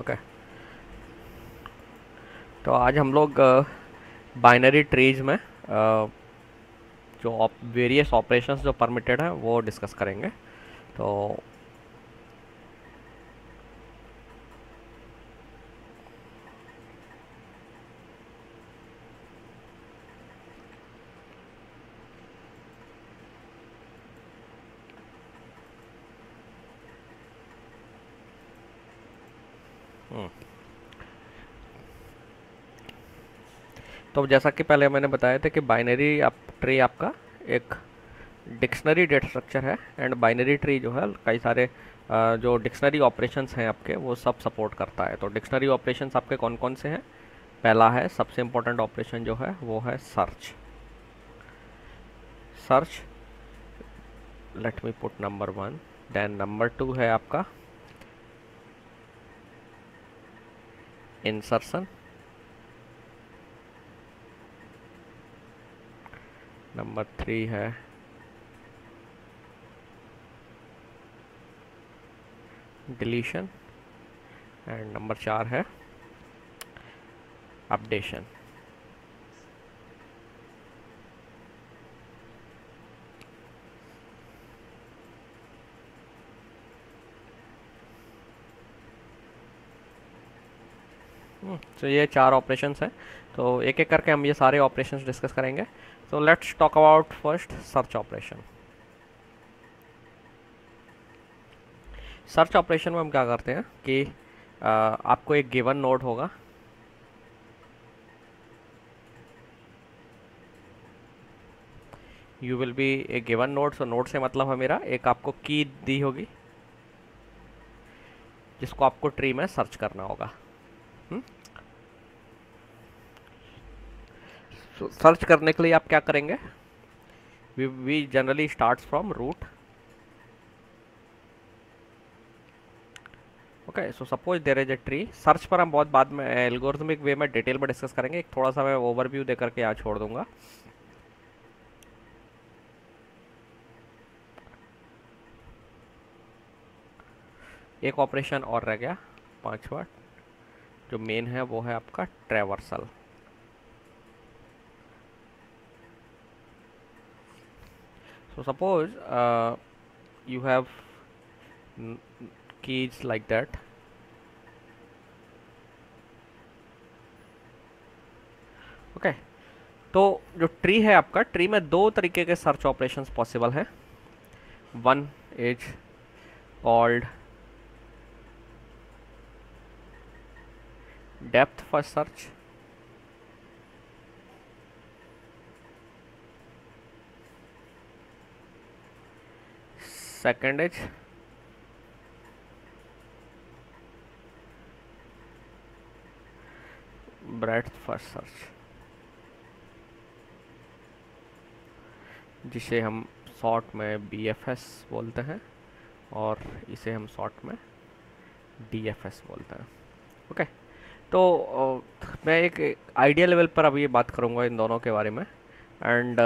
Okay, तो आज हम लोग बाइनरी ट्रीज में जो वेरियस ऑपरेशंस जो परमिटेड हैं वो डिस्कस करेंगे। तो तो जैसा कि पहले मैंने बताया था कि बाइनरी ट्री आपका एक डिक्शनरी डेटा स्ट्रक्चर है, एंड बाइनरी ट्री जो है कई सारे जो डिक्शनरी ऑपरेशंस हैं आपके वो सब सपोर्ट करता है। तो डिक्शनरी ऑपरेशंस आपके कौन कौन से हैं? पहला है, सबसे इम्पोर्टेंट ऑपरेशन जो है वो है search. Search, let me put number 1। Then number 2 है आपका इंसर्शन। नंबर 3 है डिलीशन, एंड नंबर 4 है अपडेशन। तो ये 4 ऑपरेशंस हैं। तो एक एक करके हम ये सारे ऑपरेशंस डिस्कस करेंगे। तो let's talk about first search operation. Search operation में हम क्या करते हैं कि आपको एक गिवन नोड होगा। You will be A given node. So node से मतलब है मेरा एक आपको की दी होगी जिसको आपको ट्री में सर्च करना होगा। सर्च करने के लिए आप क्या करेंगे? We generally start from root. Okay, so suppose there is a tree. Search पर हम बहुत बाद में एल्गोरिथमिक वे में डिटेल में डिस्कस करेंगे। एक थोड़ा सा मैं ओवरव्यू दे करके यहाँ छोड़ दूंगा। एक ऑपरेशन और रह गया, पांचवा, जो मेन है वो है आपका traversal. So suppose you have keys like that। Okay, तो जो ट्री है आपका, ट्री में दो तरीके के सर्च ऑपरेशंस पॉसिबल हैं। One is called depth first search, second is breadth first search, जिसे हम शॉर्ट में BFS बोलते हैं और इसे हम शॉर्ट में DFS बोलते हैं। ओके, तो मैं एक आइडिया लेवल पर अभी ये बात करूँगा इन दोनों के बारे में, एंड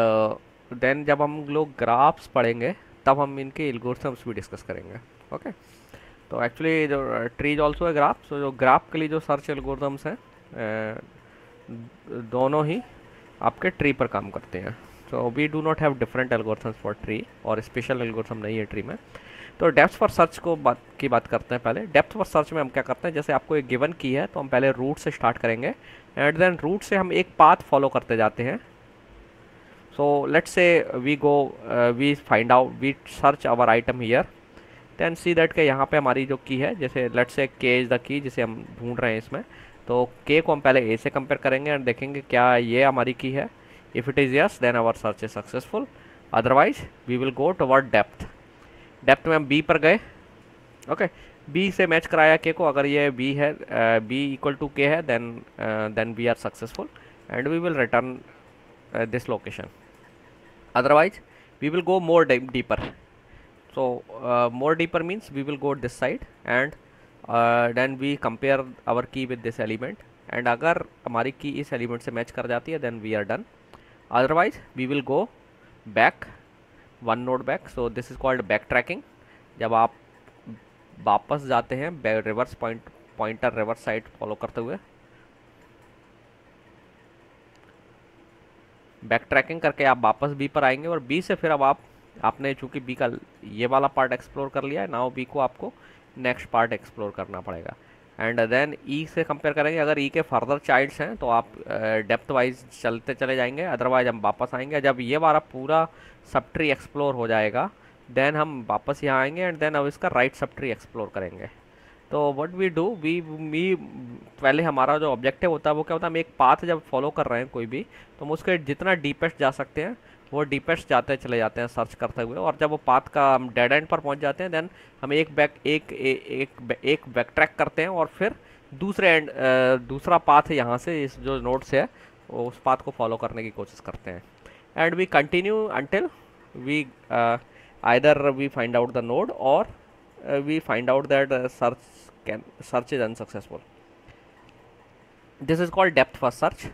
देन जब हम लोग ग्राफ्स पढ़ेंगे तब हम इनके एल्गोरिथम्स भी डिस्कस करेंगे। ओके, तो एक्चुअली जो ट्रीज ऑल्सो है ग्राफ। सो जो ग्राफ के लिए जो सर्च एल्गोरिथम्स हैं दोनों ही आपके ट्री पर काम करते हैं। So we do not have different algorithms for tree, और स्पेशल एल्गोरिथम नहीं है ट्री में। तो डेप्थ फॉर सर्च की बात करते हैं। पहले डेप्थ फॉर सर्च में हम क्या करते हैं, जैसे आपको एक गिवन की है तो हम पहले रूट से स्टार्ट करेंगे, एंड देन रूट से हम एक पाथ फॉलो करते जाते हैं। So let's say we find out, we search our item here, then see that K यहाँ पे हमारी जो की है, जैसे लेट्स से के इज़ द की जिसे हम ढूंढ रहे हैं इसमें। तो के को हम पहले ए से कंपेयर करेंगे एंड देखेंगे क्या ये हमारी की है। If it is yes then our search is successful, otherwise we will go toward depth. Depth में हम बी पर गए। ओके, बी से मैच कराया के को, अगर ये बी है, बी इक्वल टू के है, then we are successful and we will return this location, otherwise we will go more deeper. So more deeper means we will go this side, and then we compare our key with this element, and अगर हमारी की इस element से match कर जाती है then we are done, otherwise we will go back, one node back। so this is called back tracking। जब आप वापस जाते हैं, reverse pointer reverse side follow करते हुए बैक ट्रैकिंग करके आप वापस बी पर आएंगे, और बी से फिर अब आपने चूंकि बी का ये वाला पार्ट एक्सप्लोर कर लिया है, नाउ बी को आपको नेक्स्ट पार्ट एक्सप्लोर करना पड़ेगा। एंड देन ई से कंपेयर करेंगे, अगर ई के फर्दर चाइल्ड्स हैं तो आप डेप्थ वाइज चलते चले जाएंगे, अदरवाइज हम वापस आएंगे। जब ये वाला पूरा सब ट्री एक्सप्लोर हो जाएगा देन हम वापस यहाँ आएंगे, एंड देन अब इसका राइट सब ट्री एक्सप्लोर करेंगे। तो व्हाट वी डू, वी पहले हमारा जो ऑब्जेक्टिव होता है वो क्या होता है, हम एक पाथ जब फॉलो कर रहे हैं कोई भी, तो हम उसके जितना डीपेस्ट जा सकते हैं वो डीपेस्ट जाते चले जाते हैं सर्च करते हुए, और जब वो पाथ का हम डेड एंड पर पहुंच जाते हैं देन हम एक बैक ट्रैक करते हैं, और फिर दूसरा पाथ यहाँ से इस जो नोड से है उस पाथ को फॉलो करने की कोशिश करते हैं। And we continue until we either we find out the node or we find out that search is unsuccessful. This is called depth first search.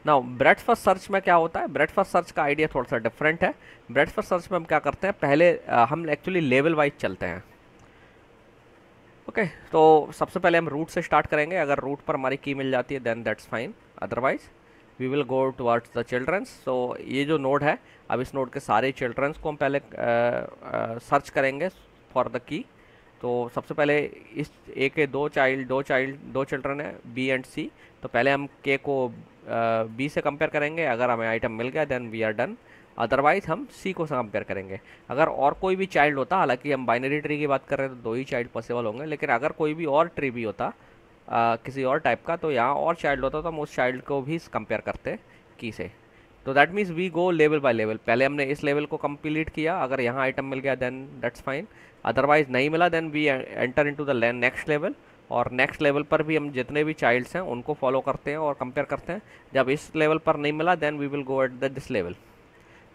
Now breadth first search में क्या होता है, breadth first search का idea थोड़ा सा different है। breadth first search में हम क्या करते हैं, पहले हम एक्चुअली लेवल वाइज चलते हैं। ओके तो सबसे पहले हम रूट से स्टार्ट करेंगे, अगर रूट पर हमारी की मिल जाती है then that's fine, otherwise we will go towards the childrens. So ये जो नोड है, अब इस नोड के सारे चिल्ड्रंस को हम पहले सर्च करेंगे फॉर द की। तो सबसे पहले इस ए के दो चिल्ड्रन है बी एंड सी, तो पहले हम के को बी से कंपेयर करेंगे, अगर हमें आइटम मिल गया then we are done, otherwise हम सी को कंपेयर करेंगे। अगर और कोई भी चाइल्ड होता, हालांकि हम बाइनरी ट्री की बात कर रहे हैं तो दो ही चाइल्ड पॉसिबल होंगे, लेकिन अगर कोई भी और ट्री भी होता किसी और टाइप का, तो यहाँ और चाइल्ड होता तो हम उस चाइल्ड को भी कंपेयर करते की से। तो that means we go level by level, पहले हमने इस लेवल को कंप्लीट किया, अगर यहाँ आइटम मिल गया देन दैट्स फाइन, अदरवाइज नहीं मिला then we enter into the next level, और नेक्स्ट लेवल पर भी हम जितने भी चाइल्ड्स हैं उनको फॉलो करते हैं और कंपेयर करते हैं। जब इस लेवल पर नहीं मिला then we will go at this level.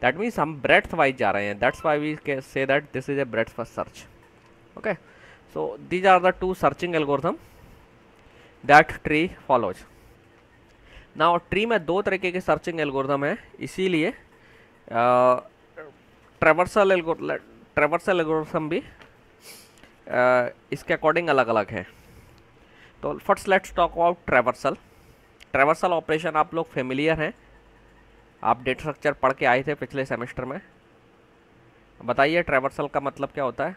That means हम ब्रेड्थ वाइज जा रहे हैं, that's why we say that this is a breadth first search. Okay so these are the two searching algorithm that tree follows. Now tree में दो तरीके के searching algorithm है, इसीलिए ट्रैवर्सल एल्गोरिथम भी इसके अकॉर्डिंग अलग अलग है। तो first let's talk about traversal operation आप लोग फेमिलियर हैं, आप डेटा स्ट्रक्चर पढ़ के आए थे पिछले सेमेस्टर में। बताइए ट्रैवर्सल का मतलब क्या होता है।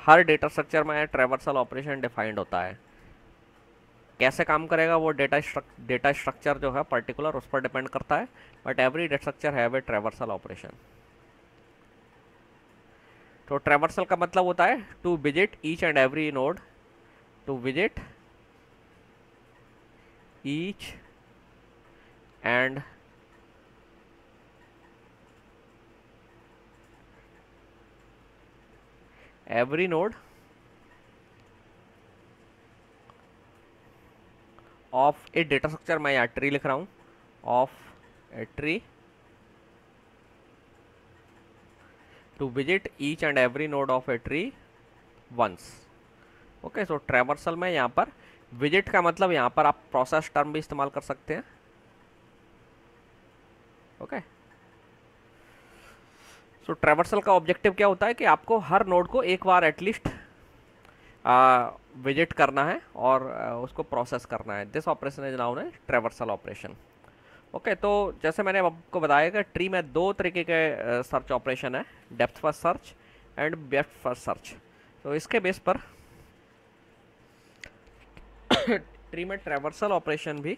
हर डेटा स्ट्रक्चर में ट्रैवर्सल ऑपरेशन डिफाइंड होता है, कैसे काम करेगा वो डेटा स्ट्रक्चर जो है पर्टिकुलर उस पर डिपेंड करता है, but every data structure have a traversal operation. तो ट्रैवर्सल का मतलब होता है to visit each and every node, to visit each and every node of a data structure, मैं यहाँ ट्री लिख रहा हूँ, of a tree, to visit each and every node of a tree once. Okay so traversal में यहाँ पर visit का मतलब यहाँ पर आप प्रोसेस टर्म भी इस्तेमाल कर सकते हैं। ओके सो ट्रैवर्सल का ऑब्जेक्टिव क्या होता है कि आपको हर नोड को एक बार एटलीस्ट विजिट करना है और उसको प्रोसेस करना है। This operation is known as traversal operation. Okay तो जैसे मैंने आपको बताया कि ट्री में दो तरीके के सर्च ऑपरेशन है, depth first search and breadth first search. तो इसके बेस पर ट्री में ट्रैवर्सल ऑपरेशन भी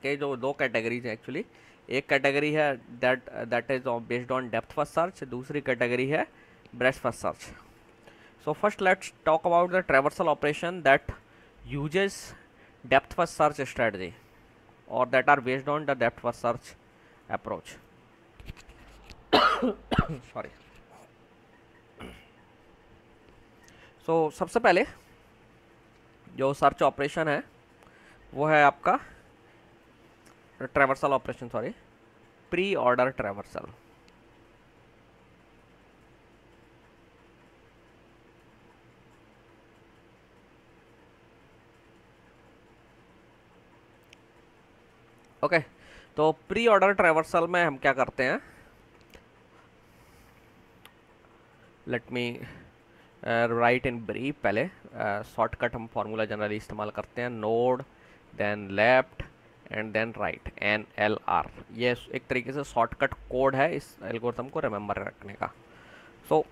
के जो दो कैटेगरीज हैं एक्चुअली, एक कैटेगरी है that is based on depth first search, दूसरी कैटेगरी है breadth first search. So first let's talk about the traversal operation that uses depth first search strategy or that are based on the depth first search approach. Sorry. So सबसे पहले जो search operation है वो है आपका traversal operation, sorry pre order traversal. Okay तो pre order traversal में हम क्या करते हैं, let me write in brief पहले शॉर्टकट हम फार्मूला जनरली इस्तेमाल करते हैं, node then left and then right, NLR। ये एक तरीके से शॉर्टकट कोड है इस एल्गोरिथम को रिमेंबर रखने का। सो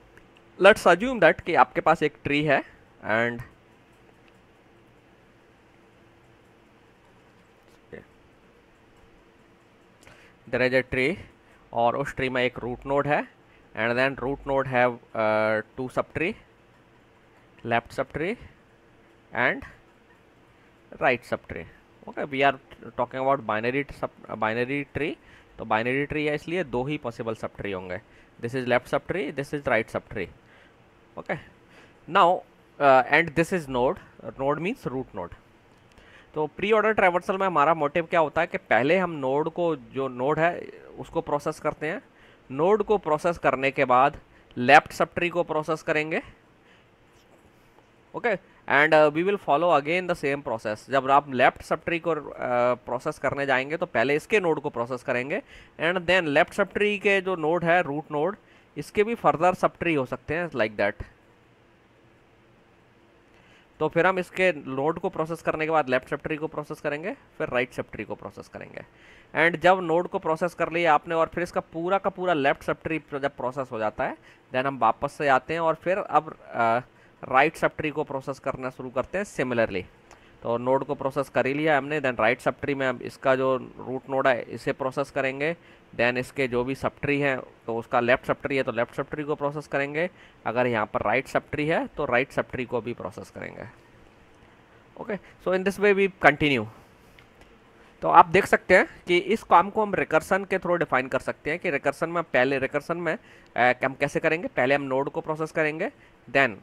लेट्स अज्यूम दैट कि आपके पास एक ट्री है and there is a tree, और उस ट्री में एक रूट नोड है and then root node have 2 sub tree, left सब ट्री एंड राइट सब tree. Okay, we are talking about binary tree, तो बाइनरी ट्री है इसलिए 2 ही पॉसिबल सब ट्री होंगे, दिस इज लेफ्ट सब ट्री, दिस इज राइट सब tree. Okay, now and this is node, node means root node. तो pre order traversal में हमारा मोटिव क्या होता है कि पहले हम नोड को, जो नोड है उसको प्रोसेस करते हैं, नोड को प्रोसेस करने के बाद लेफ्ट सब ट्री को प्रोसेस करेंगे। Okay, and we will follow again the same process. जब आप लेफ्ट सब ट्री को प्रोसेस करने जाएंगे तो पहले इसके नोड को प्रोसेस करेंगे एंड देन लेफ्ट सब ट्री के जो नोड है रूट नोड, इसके भी फर्दर सब ट्री हो सकते हैं लाइक दैट। तो फिर हम इसके नोड को प्रोसेस करने के बाद लेफ्ट सब ट्री को प्रोसेस करेंगे, फिर राइट सब ट्री को प्रोसेस करेंगे। एंड जब नोड को प्रोसेस कर लिया आपने और फिर इसका पूरा का पूरा लेफ्ट सब ट्री जब प्रोसेस हो जाता है, देन हम वापस से आते हैं और फिर अब राइट सब ट्री को प्रोसेस करना शुरू करते हैं सिमिलरली। तो नोड को प्रोसेस कर ही लिया हमने, देन राइट सब ट्री में अब इसका जो रूट नोड है इसे प्रोसेस करेंगे, देन इसके जो भी सब ट्री है तो उसका लेफ्ट सब ट्री है तो लेफ्ट सब ट्री को प्रोसेस करेंगे, अगर यहाँ पर राइट सब ट्री है तो राइट सब ट्री को भी प्रोसेस करेंगे। Okay, so in this way we continue. तो आप देख सकते हैं कि इस काम को हम रिकर्सन के थ्रू डिफाइन कर सकते हैं कि रिकर्सन में हम कैसे करेंगे। पहले हम नोड को प्रोसेस करेंगे, देन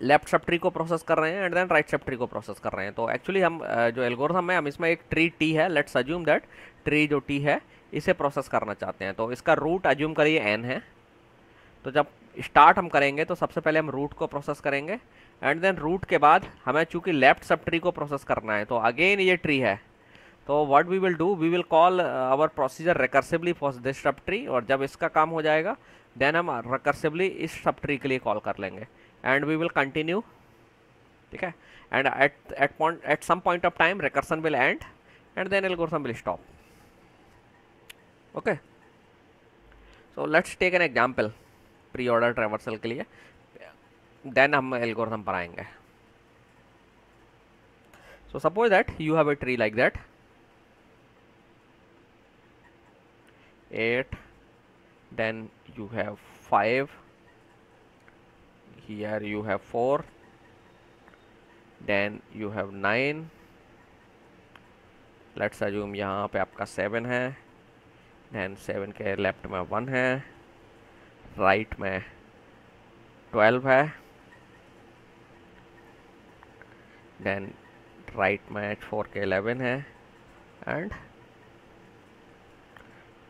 लेफ्ट सब ट्री को प्रोसेस कर रहे हैं एंड देन राइट सब ट्री को प्रोसेस कर रहे हैं। तो एक्चुअली हम जो एल्गोरिथम है, हम इसमें एक ट्री टी है, लेट्स अज्यूम दैट ट्री जो टी है इसे प्रोसेस करना चाहते हैं। तो इसका रूट अज्यूम करिए n है, तो जब स्टार्ट हम करेंगे तो सबसे पहले हम रूट को प्रोसेस करेंगे एंड देन रूट के बाद हमें चूंकि लेफ्ट सब ट्री को प्रोसेस करना है तो अगेन ये ट्री है, तो what we will do, we will call our procedure recursively for this sub tree, और जब इसका काम हो जाएगा देन हम रिकर्सिवली इस सब ट्री के लिए कॉल कर लेंगे एंड वी विल कंटिन्यू। ठीक है, and at some point of time recursion will end and then algorithm will stop. Okay, so let's take an example pre order traversal के लिए, देन हम एल्गोरिथम पर आएंगे। So suppose that you have a tree like that, 8, then you have 5, here you have 4, then you have 9, let's assume यहाँ पे आपका 7 है, then 7 के लेफ्ट में 1 है, राइट में 12 है, then राइट में 4 के 11 है एंड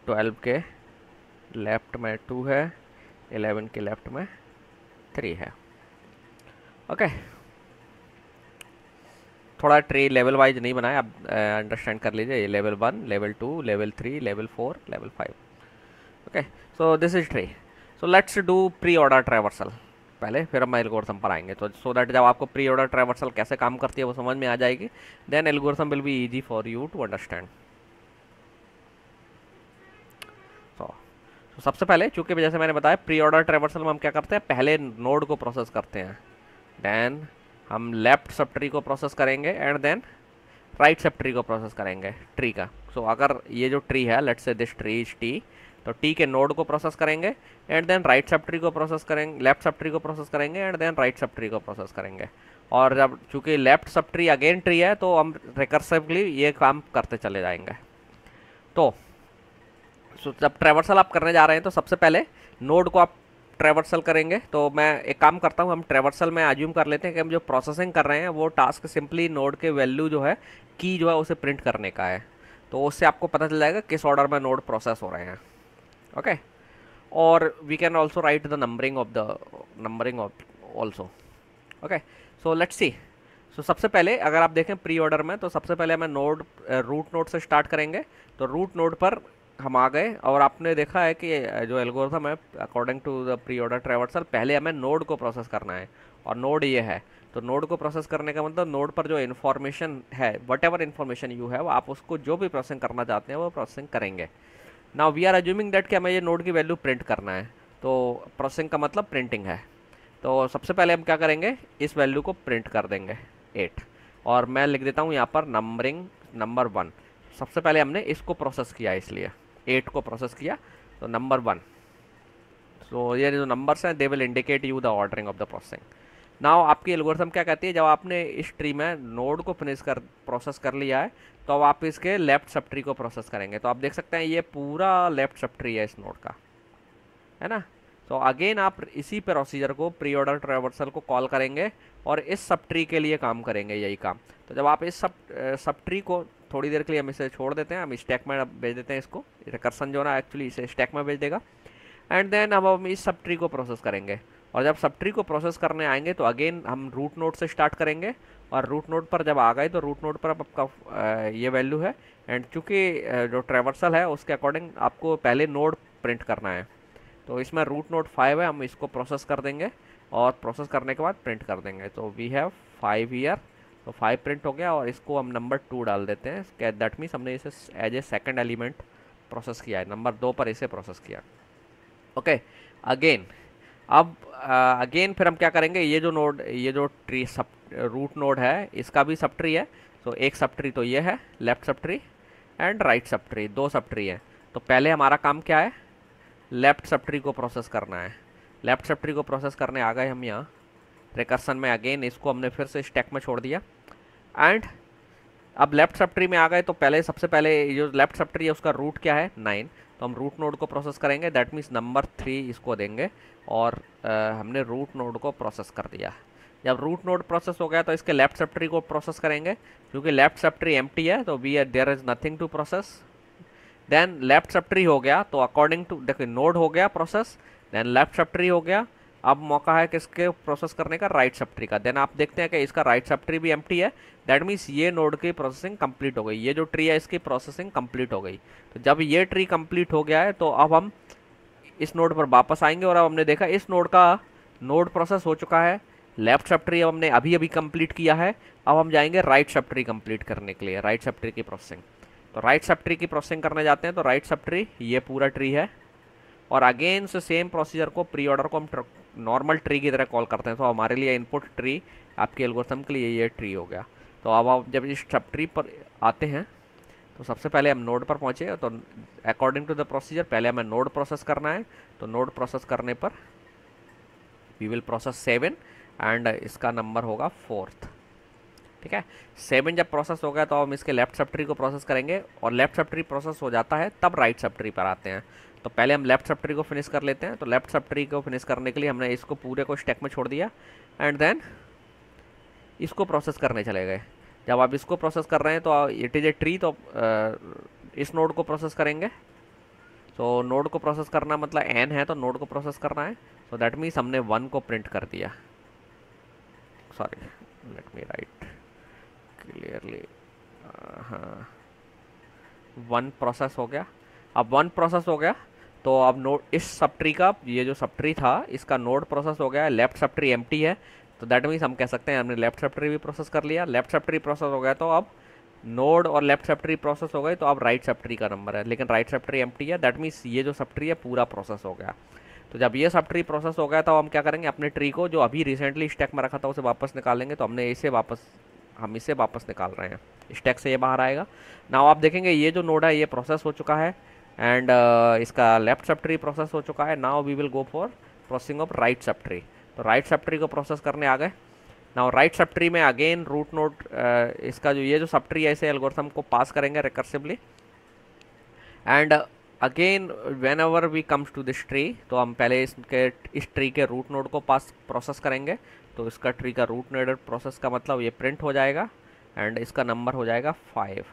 12 के लेफ्ट में 2 है, 11 के लेफ्ट में 3 है। ओके, थोड़ा ट्री लेवल वाइज नहीं बनाया, आप अंडरस्टैंड कर लीजिए, ये level 1, level 2, level 3, level 4, level 5। Okay, so this is tree. So let's do pre order traversal पहले, फिर हम एल्गोरिथम पर आएंगे। तो सो दैट जब आपको प्री ऑर्डर ट्रैवर्सल कैसे काम करती है वो समझ में आ जाएगी, then algorithm will be easy for you to understand. तो सबसे पहले चूंकि जैसे मैंने बताया प्री ऑर्डर ट्रैवर्सल में हम क्या करते हैं, पहले नोड को प्रोसेस करते हैं, देन हम लेफ्ट सब ट्री को प्रोसेस करेंगे एंड देन राइट सब ट्री को प्रोसेस करेंगे ट्री का। सो अगर ये जो ट्री है, let's say this tree is T, तो टी के नोड को प्रोसेस करेंगे एंड देन राइट सब ट्री को प्रोसेस करेंगे, लेफ्ट सब ट्री को प्रोसेस करेंगे एंड देन राइट सब ट्री को प्रोसेस करेंगे। और जब चूंकि left sub tree again tree है तो हम रिकर्सिवली ये काम करते चले जाएंगे। तो जब ट्रैवर्सल आप करने जा रहे हैं तो सबसे पहले नोड को आप ट्रैवर्सल करेंगे। तो मैं एक काम करता हूँ, हम ट्रैवर्सल में अज्यूम कर लेते हैं कि हम जो प्रोसेसिंग कर रहे हैं वो टास्क सिंपली नोड के वैल्यू जो है, की जो है उसे प्रिंट करने का है। तो उससे आपको पता चल जाएगा किस ऑर्डर में नोड प्रोसेस हो रहे हैं। ओके, और we can also write the numbering of also. Okay, so let's see. So सबसे पहले अगर आप देखें प्री ऑर्डर में, तो सबसे पहले हमें नोड रूट नोड से स्टार्ट करेंगे। तो रूट नोड पर हम आ गए और आपने देखा है कि जो एल्गोरिथम है according to the pre order traversal, पहले हमें नोड को प्रोसेस करना है और नोड ये है। तो नोड को प्रोसेस करने का मतलब नोड पर जो इन्फॉर्मेशन है, वट एवर इन्फॉर्मेशन यू है, आप उसको जो भी प्रोसेसिंग करना चाहते हैं वो प्रोसेसिंग करेंगे। Now we are assuming that कि हमें ये नोड की वैल्यू प्रिंट करना है, तो प्रोसेसिंग का मतलब प्रिंटिंग है। तो सबसे पहले हम क्या करेंगे, इस वैल्यू को प्रिंट कर देंगे 8, और मैं लिख देता हूँ यहाँ पर नंबरिंग नंबर 1। सबसे पहले हमने इसको प्रोसेस किया, इसलिए 8 को प्रोसेस किया, तो नंबर 1। तो ये जो नंबर्स हैं they will indicate you the ordering of the processing. Now आपकी एल्गोरिथम क्या कहती है, जब आपने इस ट्री में नोड को फिनिश कर प्रोसेस कर लिया है, तो अब आप इसके लेफ्ट सब ट्री को प्रोसेस करेंगे। तो आप देख सकते हैं ये पूरा लेफ्ट सब ट्री है इस नोड का, है ना। तो अगेन आप इसी प्रोसीजर को प्री ऑर्डर ट्रैवर्सल को कॉल करेंगे और इस सब ट्री के लिए काम करेंगे, यही काम। तो जब आप इस सब ट्री को थोड़ी देर के लिए हम इसे छोड़ देते हैं, हम स्टैक में भेज देते हैं इसको, रिकर्सन जो ना एक्चुअली इसे स्टैक में भेज देगा, एंड देन अब हम इस सब ट्री को प्रोसेस करेंगे। और जब सब ट्री को प्रोसेस करने आएंगे तो अगेन हम रूट नोड से स्टार्ट करेंगे, और रूट नोड पर जब आ गए तो रूट नोड पर अब आपका ये वैल्यू है, एंड चूँकि जो ट्रैवर्सल है उसके अकॉर्डिंग आपको पहले नोड प्रिंट करना है। तो इसमें रूट नोड 5 है, हम इसको प्रोसेस कर देंगे और प्रोसेस करने के बाद प्रिंट कर देंगे। तो वी हैव 5 ईयर, तो 5 प्रिंट हो गया, और इसको हम नंबर 2 डाल देते हैं। दैट मीन्स हमने इसे as a second element process किया है, नंबर 2 पर इसे प्रोसेस किया। ओके, अगेन अब अगेन फिर हम क्या करेंगे, ये जो नोड, ये जो ट्री सब रूट नोड है इसका भी सब ट्री है। तो एक सब ट्री तो ये है लेफ्ट सब tree, and right sub tree, 2 sub tree है। तो पहले हमारा काम क्या है, लेफ्ट सब ट्री को प्रोसेस करना है। लेफ्ट सब ट्री को प्रोसेस करने आ गए हम यहाँ रिकर्सन में, अगेन इसको हमने फिर से स्टैक में छोड़ दिया, एंड अब लेफ्ट सब ट्री में आ गए। तो पहले सबसे पहले जो लेफ्ट सब ट्री है उसका रूट क्या है, 9। तो हम रूट नोड को प्रोसेस करेंगे, दैट मीन्स नंबर 3 इसको देंगे, और हमने रूट नोड को प्रोसेस कर दिया। जब रूट नोड प्रोसेस हो गया तो इसके लेफ्ट सब ट्री को प्रोसेस करेंगे, क्योंकि लेफ्ट सब ट्री एम्प्टी है, तो we there is nothing to process. Then left सब ट्री हो गया, तो अकॉर्डिंग टू देखिए नोड हो गया प्रोसेस, देन लेफ्ट सब ट्री हो गया, अब मौका है किसके प्रोसेस करने का, राइट सब ट्री का। देन आप देखते हैं कि इसका राइट सब ट्री भी एम्प्टी है, दैट मीन्स ये नोड की प्रोसेसिंग कंप्लीट हो गई, ये जो ट्री है इसकी प्रोसेसिंग कंप्लीट हो गई। तो जब ये ट्री कंप्लीट हो गया है तो अब हम इस नोड पर वापस आएंगे, और अब हमने देखा इस नोड का नोड प्रोसेस हो चुका है, लेफ्ट सब ट्री अब हमने अभी अभी कंप्लीट किया है। अब हम जाएंगे राइट सब ट्री कंप्लीट करने के लिए, राइट सब ट्री की प्रोसेसिंग। तो राइट सब ट्री की प्रोसेसिंग करने जाते हैं, तो राइट सब ट्री ये पूरा ट्री है, और अगेन से सेम प्रोसीजर को प्री ऑर्डर को हम नॉर्मल ट्री की तरह कॉल करते हैं। तो हमारे लिए इनपुट ट्री आपके एल्गोरिथम के लिए ये ट्री हो गया। तो अब आप जब इस सब ट्री पर आते हैं तो सबसे पहले हम नोड पर पहुँचे, तो अकॉर्डिंग टू द प्रोसीजर पहले हमें नोड प्रोसेस करना है। तो नोड प्रोसेस करने पर वी विल प्रोसेस 7, एंड इसका नंबर होगा 4th, ठीक है। 7 जब प्रोसेस हो गया तो हम इसके लेफ्ट सब ट्री को प्रोसेस करेंगे, और लेफ्ट सब ट्री प्रोसेस हो जाता है तब राइट सब ट्री पर आते हैं। तो पहले हम लेफ्ट सब ट्री को फिनिश कर लेते हैं। तो लेफ्ट सब ट्री को फिनिश करने के लिए हमने इसको पूरे को स्टैक में छोड़ दिया, एंड देन इसको प्रोसेस करने चले गए। जब आप इसको प्रोसेस कर रहे हैं तो इट इज़ ए ट्री, तो इस नोड को प्रोसेस करेंगे। तो नोड को प्रोसेस करना मतलब n है, तो नोड को प्रोसेस करना है, तो दैट मीन्स हमने 1 को प्रिंट कर दिया। Sorry, late me right clearly, हाँ 1 प्रोसेस हो गया। अब 1 प्रोसेस हो गया तो अब नोड इस सब ट्री का, ये जो सब ट्री था इसका नोड प्रोसेस हो गया, लेफ्ट सब ट्री एम्प्टी है, तो दैट मीन्स हम कह सकते हैं हमने लेफ्ट सब ट्री भी प्रोसेस कर लिया। लेफ्ट सब ट्री प्रोसेस हो गया तो अब नोड और लेफ्ट सब ट्री प्रोसेस हो गए, तो अब राइट सब ट्री का नंबर है, लेकिन राइट सब ट्री एम्प्टी है, दैट मीन्स ये जो सब ट्री है पूरा प्रोसेस हो गया। तो जब ये सब ट्री प्रोसेस हो गया तो हम क्या करेंगे, अपने ट्री को जो अभी रिसेंटली स्टैक में रखा था उसे वापस निकालेंगे। तो हमने हम इसे वापस निकाल रहे हैं, स्टैक से ये बाहर आएगा। नाउ आप देखेंगे ये जो नोड है ये प्रोसेस हो चुका है, एंड इसका लेफ्ट सब ट्री प्रोसेस हो चुका है। Now we will go for processing of right सब ट्री। तो राइट सब ट्री को प्रोसेस करने आ गए। नाउ राइट सब ट्री में अगेन रूट नोड, इसका जो ये जो सब ट्री है इसे एल्गोरिथम को पास करेंगे recursively, and again whenever we comes to this tree, तो हम पहले इस ट्री के रूट नोड को प्रोसेस करेंगे। तो इसका ट्री का रूट नोड प्रोसेस का मतलब ये प्रिंट हो जाएगा, एंड इसका नंबर हो जाएगा 5।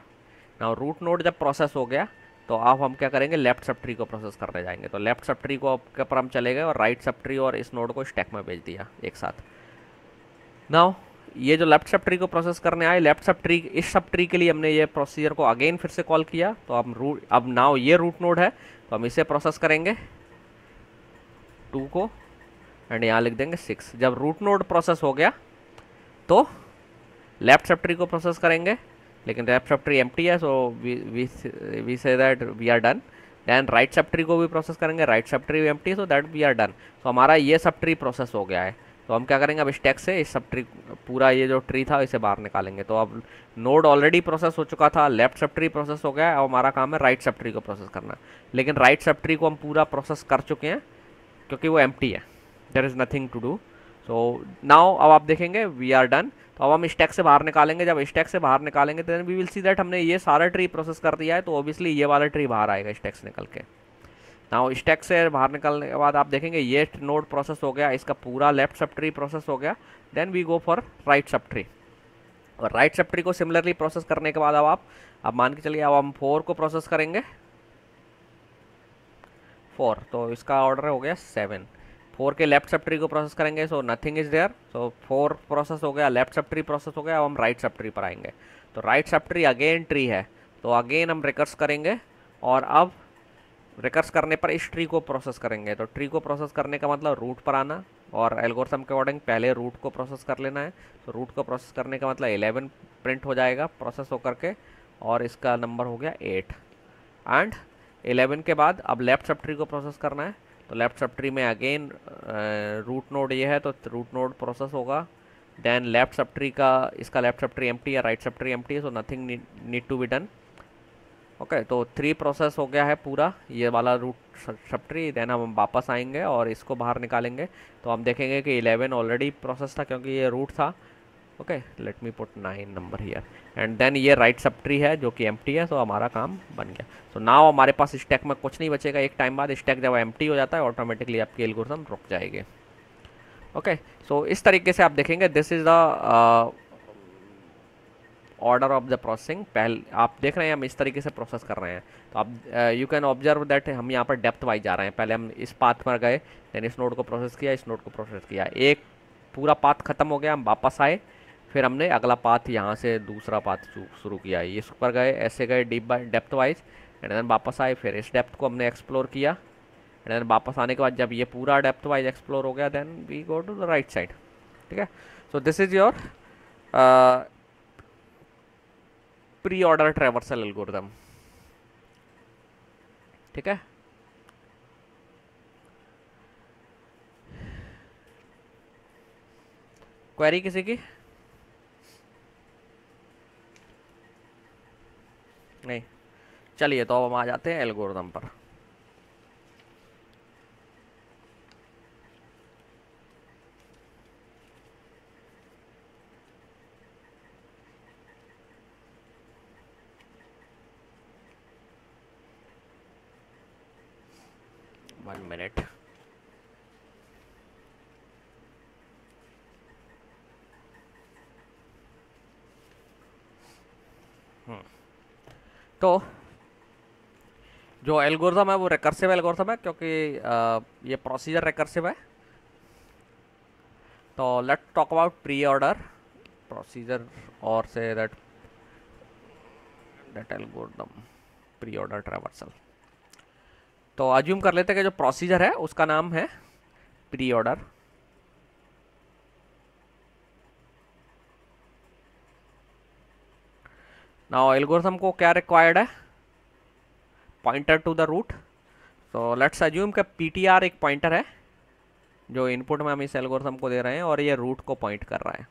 नाउ रूट नोड जब प्रोसेस हो गया तो अब हम क्या करेंगे, लेफ्ट सब ट्री को प्रोसेस करने जाएंगे। तो लेफ्ट सब ट्री को के ऊपर हम चले गए और राइट सब ट्री और इस नोड को स्टैक में भेज दिया एक साथ। नाउ ये जो लेफ्ट सब ट्री को प्रोसेस करने आए, लेफ्ट सब ट्री, इस सब ट्री के लिए हमने ये प्रोसीजर को अगेन फिर से कॉल किया। तो अब नाउ ये रूट नोड है, तो हम इसे प्रोसेस करेंगे 2 को, एंड यहाँ लिख देंगे 6। जब रूट नोड प्रोसेस हो गया तो लेफ्ट सब ट्री को प्रोसेस करेंगे, लेकिन लेफ्ट सब ट्री एम्प्टी है, so we say that we are done. Then right सब ट्री को भी प्रोसेस करेंगे, राइट सब ट्री एम्प्टी है, so that we are done. तो हमारा ये सब ट्री प्रोसेस हो गया है। तो हम क्या करेंगे, अब स्टैक से इस सब ट्री, पूरा ये जो ट्री था इसे बाहर निकालेंगे। तो अब नोड ऑलरेडी प्रोसेस हो चुका था, लेफ्ट सब ट्री प्रोसेस हो गया है, अब हमारा काम है राइट सब ट्री को प्रोसेस करना। लेकिन राइट सब ट्री को हम पूरा प्रोसेस कर चुके हैं क्योंकि वो एम्प्टी है, there is nothing to do. So now अब आप देखेंगे वी आर डन। तो अब हम स्टैक से बाहर निकालेंगे, जब स्टैक से बाहर निकालेंगे then we will see that हमने ये सारा ट्री प्रोसेस कर दिया है, तो ऑब्वियसली ये वाला ट्री बाहर आएगा स्टैक से निकल के। नाउ स्टैक से बाहर निकलने के बाद आप देखेंगे ये नोड प्रोसेस हो गया, इसका पूरा लेफ्ट सब ट्री प्रोसेस हो गया। Then we go for right सब ट्री, और राइट सब ट्री को सिमिलरली प्रोसेस करने के बाद अब मान के चलिए अब हम 4 को प्रोसेस करेंगे, 4, तो इसका ऑर्डर हो गया 7। 4 के लेफ्ट सब ट्री को प्रोसेस करेंगे, so nothing is there, so 4 process हो गया, लेफ्ट सब ट्री प्रोसेस हो गया। अब हम राइट सब ट्री पर आएंगे, तो right sub tree again tree है, तो अगेन हम रिकर्स करेंगे, और अब रिकर्स करने पर इस ट्री को प्रोसेस करेंगे। तो ट्री को प्रोसेस करने का मतलब रूट पर आना, और एल्गोरिथम के अकॉर्डिंग पहले रूट को प्रोसेस कर लेना है। तो रूट को प्रोसेस करने का मतलब 11 प्रिंट हो जाएगा प्रोसेस होकर के, और इसका नंबर हो गया 8। एंड 11 के बाद अब लेफ्ट सब ट्री को प्रोसेस करना है, तो लेफ्ट सब ट्री में अगेन रूट नोड ये है, तो रूट नोड प्रोसेस होगा। देन लेफ्ट सब ट्री का, इसका लेफ्ट सब ट्री एम्प्टी है, राइट सब ट्री एम्प्टी है, so nothing need to be done. Okay, तो 3 प्रोसेस हो गया है पूरा ये वाला रूट सब ट्री। देन हम वापस आएंगे और इसको बाहर निकालेंगे, तो हम देखेंगे कि 11 ऑलरेडी प्रोसेस था क्योंकि ये रूट था। Okay, let me put 9 number here, and then ये राइट सब ट्री है जो कि एम्प्टी है, तो हमारा काम बन गया। तो नाउ हमारे पास स्टैक में कुछ नहीं बचेगा। एक टाइम बाद स्टैक जब एम्प्टी हो जाता है ऑटोमेटिकली आपकी एल्गोरिथम रुक जाएगी। ओके, सो इस तरीके से आप देखेंगे this is the order of the processing. पहले आप देख रहे हैं हम इस तरीके से प्रोसेस कर रहे हैं, तो आप यू कैन ऑब्जर्व दैट हम यहाँ पर डेप्थ वाइज जा रहे हैं। पहले हम इस पाथ पर गए, देन इस नोड को प्रोसेस किया, इस नोड को प्रोसेस किया, एक पूरा पाथ खत्म हो गया, हम वापस आए, फिर हमने अगला पाथ यहाँ से दूसरा पाथ शुरू किया, इस पर गए, ऐसे गए deep by depth wise, and then वापस आए, फिर इस डेप्थ को हमने एक्सप्लोर किया, एंड देन वापस आने के बाद जब ये पूरा डेप्थ वाइज एक्सप्लोर हो गया then we go to the right side. ठीक है, so this is your pre order traversal algorithm. ठीक है, क्वेरी किसी की? नहीं, चलिए तो अब हम आ जाते हैं एल्गोरिथम पर। One minute. तो जो एल्गोरिथम है वो रिकर्सिव एल्गोरिथम है क्योंकि ये प्रोसीजर रिकर्सिव है। तो let's talk about preorder procedure और say that algorithm pre order traversal. तो अज्यूम कर लेते हैं कि जो प्रोसीजर है उसका नाम है प्री ऑर्डर। नाउ एल्गोरिथम को क्या रिक्वायर्ड है? Pointer to the root. तो लेट्स अज्यूम कि पीटीआर एक पॉइंटर है जो इनपुट में हम इस एल्गोरिथम को दे रहे हैं और ये रूट को पॉइंट कर रहा है।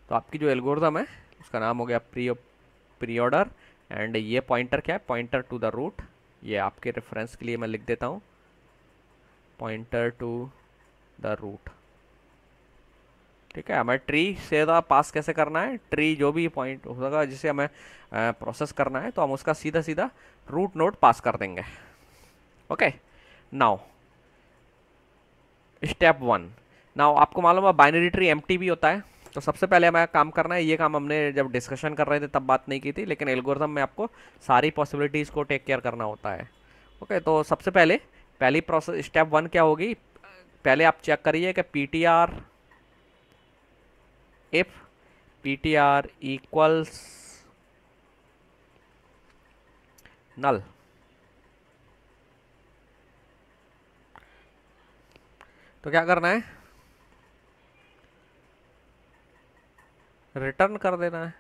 तो आपकी जो एल्गोरिथम है उसका नाम हो गया प्री ऑर्डर, एंड ये पॉइंटर क्या है? Pointer to the root. ये आपके रेफरेंस के लिए मैं लिख देता हूँ, पॉइंटर टू द रूट। ठीक है, हमें ट्री से पास कैसे करना है? ट्री जो भी पॉइंट होगा जिसे हमें प्रोसेस करना है तो हम उसका सीधा सीधा रूट नोड पास कर देंगे। Okay, now step 1। नाउ आपको मालूम है बाइनरी ट्री एम्प्टी भी होता है। तो सबसे पहले हमें काम करना है, ये काम हमने जब डिस्कशन कर रहे थे तब बात नहीं की थी, लेकिन एल्गोरिथम में आपको सारी पॉसिबिलिटीज़ को टेक केयर करना होता है। ओके, तो सबसे पहली प्रोसेस स्टेप 1 क्या होगी? पहले आप चेक करिए कि पीटीआर इफ ptr इक्वल्स नल, तो क्या करना है, रिटर्न कर देना है।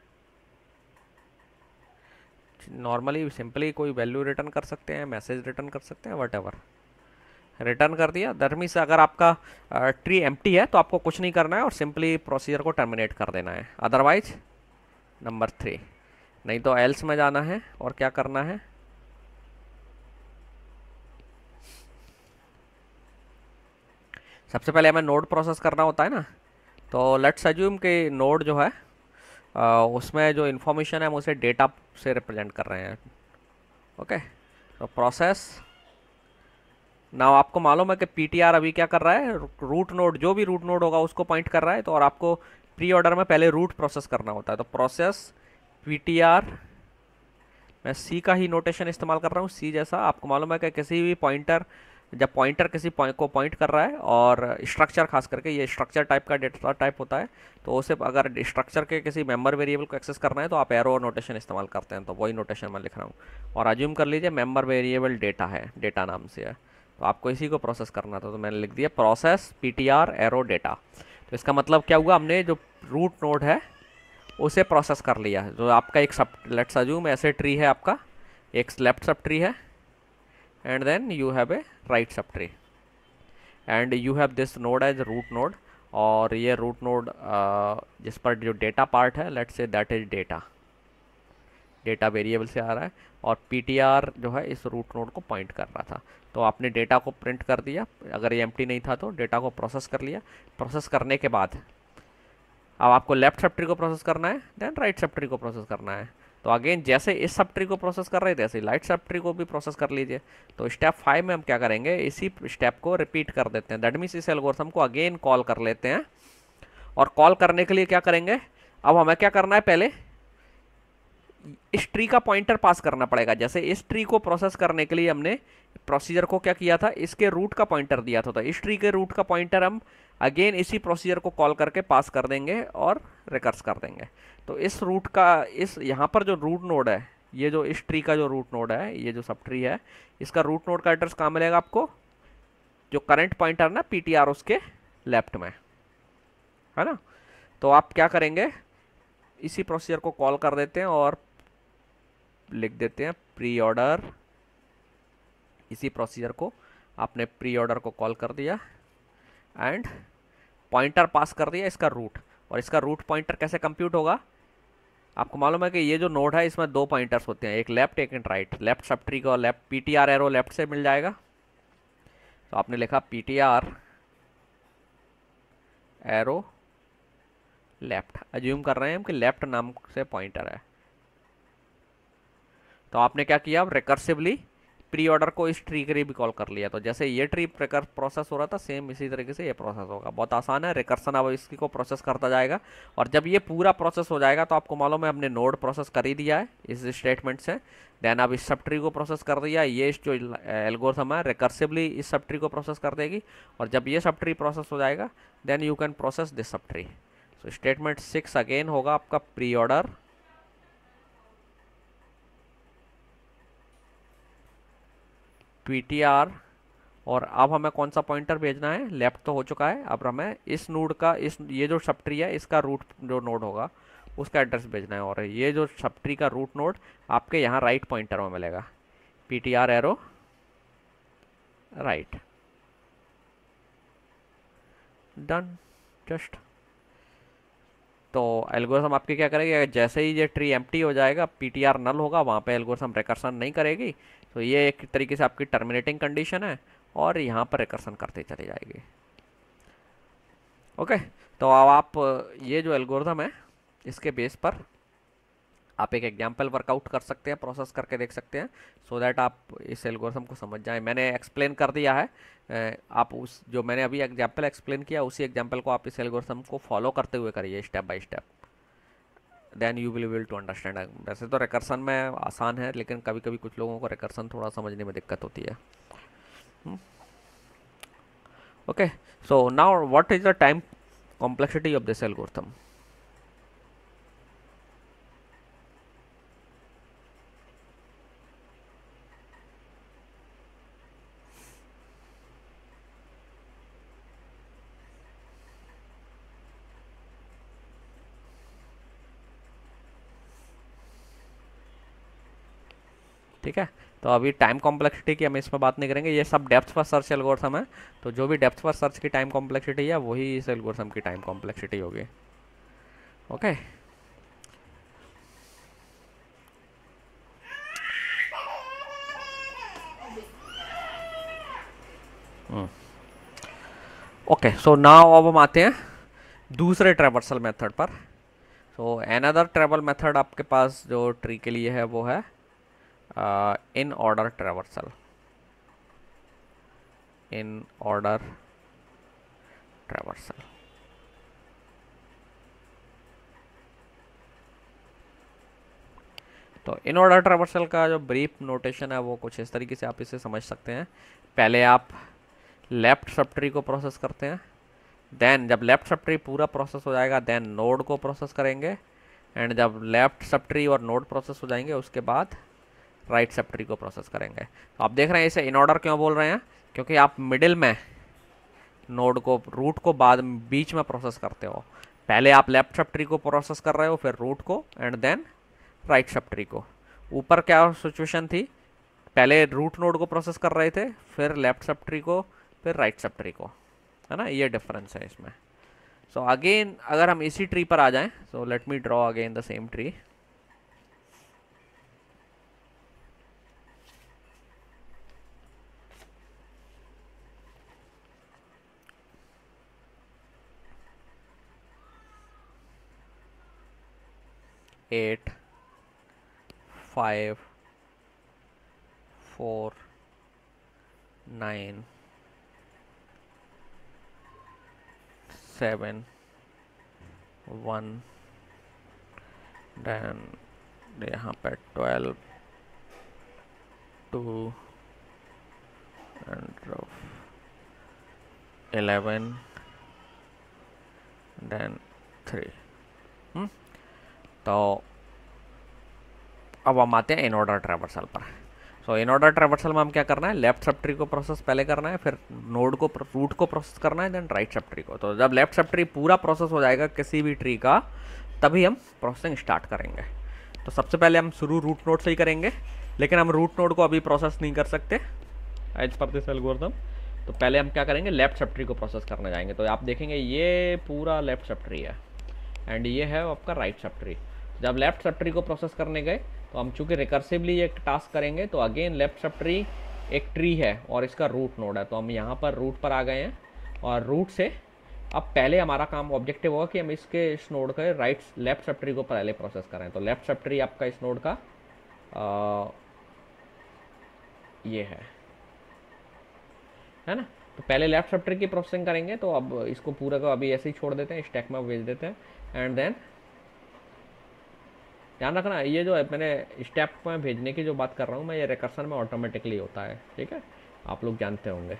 नॉर्मली सिंपली कोई वैल्यू रिटर्न कर सकते हैं, मैसेज रिटर्न कर सकते हैं, वट रिटर्न कर दिया। दैट से अगर आपका ट्री एम्प्टी है तो आपको कुछ नहीं करना है और सिंपली प्रोसीजर को टर्मिनेट कर देना है। अदरवाइज नंबर 3, नहीं तो एल्स में जाना है और क्या करना है, सबसे पहले हमें नोड प्रोसेस करना होता है ना। तो लेट्स अज्यूम कि नोड जो है उसमें जो इन्फॉर्मेशन है हम उसे डेटा से रिप्रेजेंट कर रहे हैं। ओके, तो प्रोसेस ना, आपको मालूम है कि पीटीआर अभी क्या कर रहा है, रूट नोड, जो भी रूट नोड होगा उसको पॉइंट कर रहा है। तो और आपको प्री ऑर्डर में पहले रूट प्रोसेस करना होता है। तो प्रोसेस पीटीआर, मैं सी का ही नोटेशन इस्तेमाल कर रहा हूँ, सी जैसा। आपको मालूम है कि किसी भी पॉइंटर, जब पॉइंटर किसी को पॉइंट कर रहा है और स्ट्रक्चर, खास करके ये स्ट्रक्चर टाइप का डेटा टाइप होता है, तो उसे अगर स्ट्रक्चर के किसी मेंबर वेरिएबल को एक्सेस करना है तो आप एरो नोटेशन इस्तेमाल करते हैं। तो वही नोटेशन मैं लिख रहा हूँ। और अज्यूम कर लीजिए मेंबर वेरिएबल डेटा है, डेटा नाम से है, तो आपको इसी को प्रोसेस करना था। तो मैंने लिख दिया प्रोसेस पीटीआर एरो डेटा। तो इसका मतलब क्या हुआ, हमने जो रूट नोड है उसे प्रोसेस कर लिया है। जो आपका एक सब, लेट्स अज्यूम ऐसे ट्री है, आपका एक लेफ्ट सब ट्री है and then you have a right सब tree and you have this node as root node. और ये रूट नोड जिस पर जो डेटा पार्ट है, let's say that is data, data variable से आ रहा है और पीटीआर जो है इस रूट नोड को पॉइंट कर रहा था। तो आपने डेटा को प्रिंट कर दिया, अगर ये एम्प्टी नहीं था तो डेटा को प्रोसेस कर लिया। प्रोसेस करने के बाद अब आपको लेफ्ट सब ट्री को प्रोसेस करना है, देन राइट सब ट्री को प्रोसेस करना है। तो अगेन जैसे इस सब ट्री को प्रोसेस कर रहे थे ऐसे राइट सब ट्री को भी प्रोसेस कर लीजिए। तो स्टेप 5 में हम क्या करेंगे, इसी स्टेप को रिपीट कर देते हैं। दैट मीन्स इस एल्गोरिथम को अगेन कॉल कर लेते हैं। और कॉल करने के लिए क्या करेंगे, अब हमें क्या करना है, पहले इस ट्री का पॉइंटर पास करना पड़ेगा। जैसे इस ट्री को प्रोसेस करने के लिए हमने प्रोसीजर को क्या किया था, इसके रूट का पॉइंटर दिया था। तो इस ट्री के रूट का पॉइंटर हम अगेन इसी प्रोसीजर को कॉल करके पास कर देंगे और रिकर्स कर देंगे। तो इस रूट का, इस यहाँ पर जो रूट नोड है, ये जो इस ट्री का जो रूट नोड है, ये जो सब ट्री है, इसका रूट नोड का एड्रेस कहाँ मिलेगा आपको, जो करंट पॉइंटर ना पीटीआर उसके लेफ्ट में है ना। तो आप क्या करेंगे, इसी प्रोसीजर को कॉल कर देते हैं और लिख देते हैं प्री ऑर्डर। इसी प्रोसीजर को आपने प्री ऑर्डर को कॉल कर दिया एंड पॉइंटर पास कर दिया इसका रूट। और इसका रूट पॉइंटर कैसे कंप्यूट होगा, आपको मालूम है कि ये जो नोड है इसमें 2 पॉइंटर्स होते हैं, एक लेफ्ट एक राइट। लेफ्ट सब ट्री को लेफ्ट पीटीआर एरो लेफ्ट से मिल जाएगा। तो आपने लिखा पीटीआर एरो लेफ्ट, अज्यूम कर रहे हैं हम कि लेफ्ट नाम से पॉइंटर है। तो आपने क्या किया, अब रिकर्सिवली प्री ऑर्डर को इस ट्री के लिए भी कॉल कर लिया। तो जैसे ये ट्री प्रोसेस हो रहा था, सेम इसी तरीके से ये प्रोसेस होगा। बहुत आसान है, रिकर्सन अब इसकी को प्रोसेस करता जाएगा। और जब ये पूरा प्रोसेस हो जाएगा तो आपको मालूम है हमने नोड प्रोसेस कर ही दिया है इस स्टेटमेंट से। देन अब इस सब ट्री को प्रोसेस कर दिया, ये जो एल्गोरिथम है रिकर्सिवली इस सब ट्री को प्रोसेस कर देगी। और जब ये सब ट्री प्रोसेस हो जाएगा then you can process this sub tree. So statement 6 again होगा आपका प्री ऑर्डर पीटीआर। और अब हमें कौन सा पॉइंटर भेजना है, लेफ्ट तो हो चुका है, अब हमें इस नोड का, इस ये जो सब ट्री है इसका रूट जो नोड होगा उसका एड्रेस भेजना है। और ये जो सब ट्री का रूट नोड आपके यहाँ राइट पॉइंटर में मिलेगा, PTR arrow right, done just. तो एल्गोरिथम आपके क्या करेगी, जैसे ही ये ट्री एम्प्टी हो जाएगा, पीटीआर नल होगा, वहाँ पे एल्गोरिथम रिकर्सन नहीं करेगी। तो ये एक तरीके से आपकी टर्मिनेटिंग कंडीशन है और यहाँ पर रिकर्सन करते चली जाएगी। ओके, तो अब आप ये जो एल्गोरिथम है इसके बेस पर आप एक एग्जाम्पल वर्कआउट कर सकते हैं, प्रोसेस करके देख सकते हैं, सो दैट आप इस एल्गोरिथम को समझ जाएं। मैंने एक्सप्लेन कर दिया है, आप उस जो मैंने अभी एग्जाम्पल एक्सप्लेन किया उसी एग्जाम्पल को आप इस एल्गोरिथम को फॉलो करते हुए करिए step by step, then you will able to understand. वैसे तो रिकर्सन में आसान है, लेकिन कभी कभी कुछ लोगों को रिकर्सन थोड़ा समझने में दिक्कत होती है। Okay, so now what is the time complexity of this algorithm. ठीक है। तो अभी टाइम कॉम्प्लेक्सिटी की हम इसमें बात नहीं करेंगे, ये सब डेप्थ फर्स्ट सर्च एल्गोरिथम है। तो जो भी डेप्थ फर्स्ट सर्च की टाइम कॉम्प्लेक्सिटी है वही इस एल्गोरिथम की टाइम कॉम्प्लेक्सिटी होगी। ओके। ओके, सो नाउ अब हम आते हैं दूसरे ट्रेवर्सल मेथड पर। सो एनदर ट्रेवल मेथड आपके पास जो ट्री के लिए है वो है in order traversal. In order traversal. तो इन ऑर्डर ट्रेवर्सल का जो ब्रीफ नोटेशन है वो कुछ इस तरीके से आप इसे समझ सकते हैं। पहले आप लेफ्ट सब ट्री को प्रोसेस करते हैं, देन जब लेफ्ट सब ट्री पूरा प्रोसेस हो जाएगा देन नोड को प्रोसेस करेंगे, एंड जब लेफ्ट सब ट्री और नोड प्रोसेस हो जाएंगे उसके बाद राइट सब ट्री को प्रोसेस करेंगे। तो आप देख रहे हैं इसे इन ऑर्डर क्यों बोल रहे हैं, क्योंकि आप मिडिल में नोड को, रूट को बाद बीच में प्रोसेस करते हो। पहले आप लेफ्ट सब ट्री को प्रोसेस कर रहे हो, फिर रूट को, एंड देन राइट सब ट्री को। ऊपर क्या सिचुएशन थी, पहले रूट नोड को प्रोसेस कर रहे थे, फिर लेफ्ट सब ट्री को, फिर राइट सब ट्री को, है ना, ये डिफरेंस है इसमें। सो अगेन अगर हम इसी ट्री पर आ जाएं, so let me draw again the same tree. Eight 5 4 9 7 1, then यहाँ पे 12 2 एंड 11 देन 3। तो अब हम आते हैं इन ऑर्डर ट्रैवर्सल पर। सो इन ऑर्डर ट्रैवर्सल में हम क्या करना है, लेफ्ट सब ट्री को प्रोसेस पहले करना है, फिर नोड को, रूट को प्रोसेस करना है, देन राइट सब ट्री को। तो जब लेफ्ट सब ट्री पूरा प्रोसेस हो जाएगा किसी भी ट्री का, तभी हम प्रोसेसिंग स्टार्ट करेंगे। तो सबसे पहले हम शुरू रूट नोड से ही करेंगे, लेकिन हम रूट नोड को अभी प्रोसेस नहीं कर सकते एज पर दिस एल्गोरिथम। तो पहले हम क्या करेंगे, लेफ्ट सब ट्री को प्रोसेस करने जाएंगे। तो आप देखेंगे ये पूरा लेफ्ट सब ट्री है एंड ये है आपका राइट सब ट्री। जब लेफ्ट सब ट्री को प्रोसेस करने गए तो हम चूंकि रिकर्सिवली एक टास्क करेंगे, तो अगेन लेफ्ट सब ट्री एक ट्री है और इसका रूट नोड है, तो हम यहाँ पर रूट पर आ गए हैं। और रूट से अब पहले हमारा काम, ऑब्जेक्टिव होगा कि हम इस नोड का लेफ्ट सब ट्री को पहले प्रोसेस करें। तो लेफ्ट सब ट्री आपका इस नोड का ये है ना। तो पहले लेफ्ट सब ट्री की प्रोसेसिंग करेंगे, तो अब इसको पूरा को अभी ऐसे ही छोड़ देते हैं, स्टैक में भेज देते हैं। एंड देन ध्यान रखना, ये जो है मैंने स्टेप में भेजने की जो बात कर रहा हूँ मैं, ये रिकर्सन में ऑटोमेटिकली होता है, ठीक है, आप लोग जानते होंगे।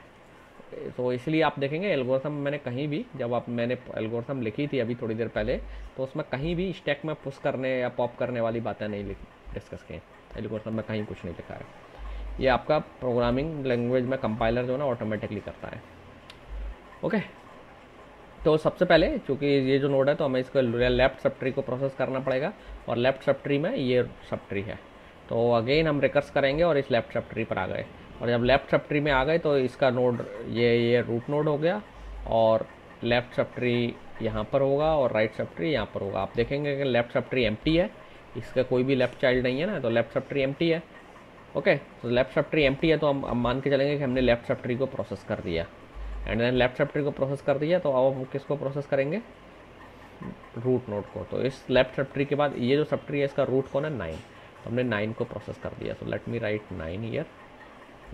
तो इसलिए आप देखेंगे एल्गोरिथम मैंने कहीं भी, जब मैंने एल्गोरिथम लिखी थी अभी थोड़ी देर पहले, तो उसमें कहीं भी स्टैक में पुश करने या पॉप करने वाली बातें नहीं डिस्कस की। एल्गोरिथम में कहीं कुछ नहीं लिखा है, ये आपका प्रोग्रामिंग लैंग्वेज में कंपाइलर जो है ना ऑटोमेटिकली करता है। ओके, तो सबसे पहले चूँकि ये जो नोड है तो हमें इसको लेफ्ट सब ट्री को प्रोसेस करना पड़ेगा, और लेफ्ट सब ट्री में ये सब ट्री है। तो अगेन हम रिकर्स करेंगे और इस लेफ्ट सब ट्री पर आ गए, और जब लेफ्ट सब ट्री में आ गए तो इसका नोड ये रूट नोड हो गया, और लेफ्ट सब ट्री यहाँ पर होगा और राइट सब ट्री यहाँ पर होगा। आप देखेंगे कि लेफ्ट सब ट्री एम्प्टी है, इसका कोई भी लेफ्ट चाइल्ड नहीं है ना, तो लेफ्ट सब ट्री एम्प्टी है। ओके, तो लेफ्ट सब ट्री एम्प्टी है, तो हम मान के चलेंगे कि हमने लेफ्ट सब ट्री को प्रोसेस कर दिया, एंड देन लेफ्ट सब ट्री को प्रोसेस कर दिया। तो अब हम किसको प्रोसेस करेंगे, रूट नोड को। तो इस लेफ्ट सब ट्री के बाद ये जो सब ट्री है इसका रूट कौन है, 9, तो हमने 9 को प्रोसेस कर दिया। सो let me right 9 year,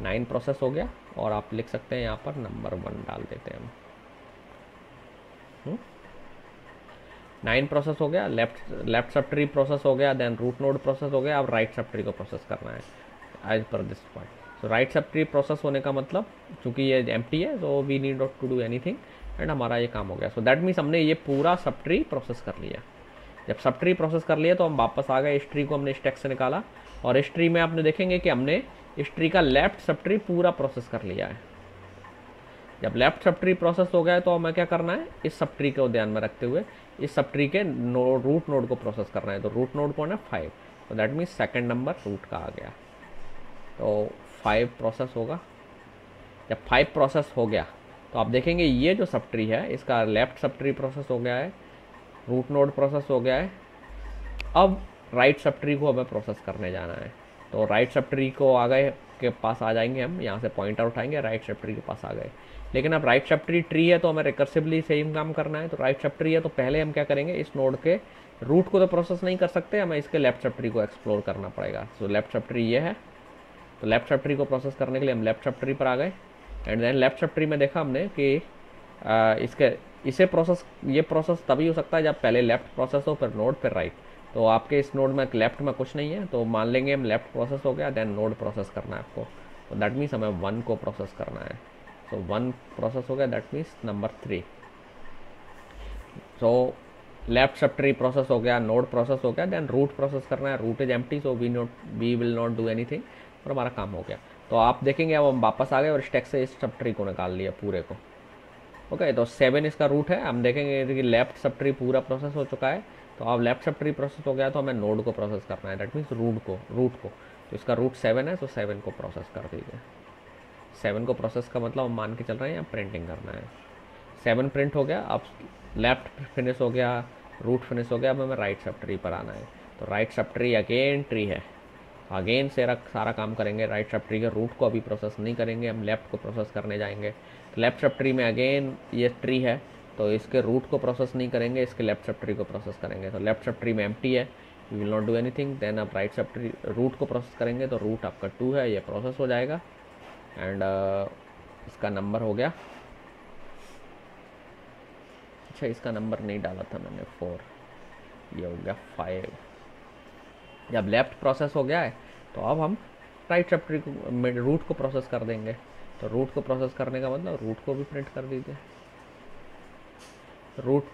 9 process हो गया, और आप लिख सकते हैं यहाँ पर नंबर 1 डाल देते हैं हम। 9 प्रोसेस हो गया, लेफ्ट सब ट्री प्रोसेस हो गया, देन रूट नोड प्रोसेस हो गया। अब राइट सब ट्री को प्रोसेस करना है एज पर दिस पॉइंट। तो राइट सब ट्री प्रोसेस होने का मतलब, चूंकि ये एम्प्टी है तो we need not to do anything, and हमारा ये काम हो गया। सो दैट मीन्स हमने ये पूरा सब ट्री प्रोसेस कर लिया। जब सब ट्री प्रोसेस कर लिया तो हम वापस आ गए, इस ट्री को हमने स्टैक से निकाला, और इस ट्री में आपने देखेंगे कि हमने इस ट्री का लेफ्ट सब ट्री पूरा प्रोसेस कर लिया है। जब लेफ्ट सब ट्री प्रोसेस हो गया तो हमें क्या करना है, इस सब ट्री को ध्यान में रखते हुए इस सब ट्री के रूट नोड को प्रोसेस करना है। तो रूट नोड कौन है, 5, तो that means second number root का आ गया। तो 5 प्रोसेस होगा। जब 5 प्रोसेस हो गया तो आप देखेंगे ये जो सब ट्री है इसका लेफ्ट सब ट्री प्रोसेस हो गया है, रूट नोड प्रोसेस हो गया है। अब राइट सब ट्री को हमें प्रोसेस करने जाना है। तो राइट सब ट्री को आ गए के पास आ जाएंगे, हम यहाँ से पॉइंटर उठाएंगे, राइट सब ट्री के पास आ गए। लेकिन अब राइट सब ट्री है तो हमें रिकर्सिवली सेम काम करना है। तो राइट सब ट्री है तो पहले हम क्या करेंगे, इस नोड के रूट को तो प्रोसेस नहीं कर सकते, हमें इसके लेफ्ट सब ट्री को एक्सप्लोर करना पड़ेगा। सो लेफ्ट सब ट्री ये है, तो लेफ्ट सब ट्री को प्रोसेस करने के लिए हम लेफ्ट सब ट्री पर आ गए। एंड देन लेफ्ट सब ट्री में देखा हमने कि इसे प्रोसेस, ये प्रोसेस तभी हो सकता है जब पहले लेफ्ट प्रोसेस हो फिर नोड फिर राइट। तो आपके इस नोड में लेफ्ट में कुछ नहीं है तो मान लेंगे हम लेफ्ट प्रोसेस हो गया, देन नोड प्रोसेस करना है आपको। तो दैट मीन्स हमें 1 को प्रोसेस करना है। सो 1 प्रोसेस हो गया, that means number 3। So left सब ट्री प्रोसेस हो गया, नोड प्रोसेस हो गया, देन रूट प्रोसेस करना है। Root is empty so we will not do anything, और हमारा काम हो गया। तो आप देखेंगे अब हम वापस आ गए और स्टैक से इस सब ट्री को निकाल लिया पूरे को। ओके, तो 7 इसका रूट है। हम देखेंगे कि लेफ्ट सब ट्री पूरा प्रोसेस हो चुका है। तो अब लेफ्ट सब ट्री प्रोसेस हो गया तो हमें नोड को प्रोसेस करना है, दैट मीन्स रूट को। तो इसका रूट 7 है तो 7 को प्रोसेस कर दीजिए। 7 को प्रोसेस का मतलब हम मान के चल रहे हैं यहाँ प्रिंटिंग करना है। 7 प्रिंट हो गया, अब लेफ्ट फिनिश हो गया, रूट फिनिश हो गया। अब हमें राइट सब ट्री पर आना है। तो right sub tree again tree है, अगेन से सारा काम करेंगे। राइट सब ट्री के रूट को अभी प्रोसेस नहीं करेंगे, हम लेफ्ट को प्रोसेस करने जाएंगे। तो लेफ्ट सब ट्री में अगेन ये ट्री है तो इसके रूट को प्रोसेस नहीं करेंगे, इसके लेफ्ट सब ट्री को प्रोसेस करेंगे। तो लेफ्ट सब ट्री में एम्प्टी है, we will not do anything. Then आप राइट सब ट्री रूट को प्रोसेस करेंगे तो रूट आपका 2 है, ये प्रोसेस हो जाएगा। एंड इसका नंबर हो गया, अच्छा इसका नंबर नहीं डाला था मैंने, 4, ये हो गया 5। जब लेफ्ट प्रोसेस हो गया है तो अब हम राइट सब ट्री को रूट को प्रोसेस कर देंगे। तो रूट को प्रोसेस करने का मतलब रूट को भी प्रिंट कर दीजिए। रूट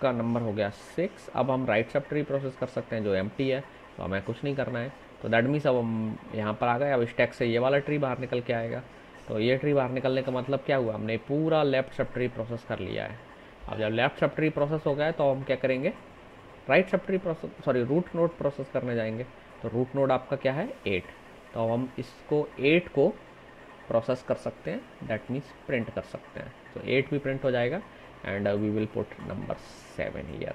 का नंबर हो गया 6। अब हम राइट सब ट्री प्रोसेस कर सकते हैं जो एम्प्टी है, तो हमें कुछ नहीं करना है। तो दैट मीन्स अब हम यहाँ पर आ गए। अब स्टैक से ये वाला ट्री बाहर निकल के आएगा। तो ये ट्री बाहर निकलने का मतलब क्या हुआ, हमने पूरा लेफ्ट सब ट्री प्रोसेस कर लिया है। अब जब लेफ्ट सब ट्री प्रोसेस हो गया है तो हम क्या करेंगे, राइट सब tree process root node process करने जाएंगे। तो रूट नोड आपका क्या है 8, तो हम इसको 8 को प्रोसेस कर सकते हैं, दैट मीन्स प्रिंट कर सकते हैं। तो 8 भी प्रिंट हो जाएगा and we will put number 7 here.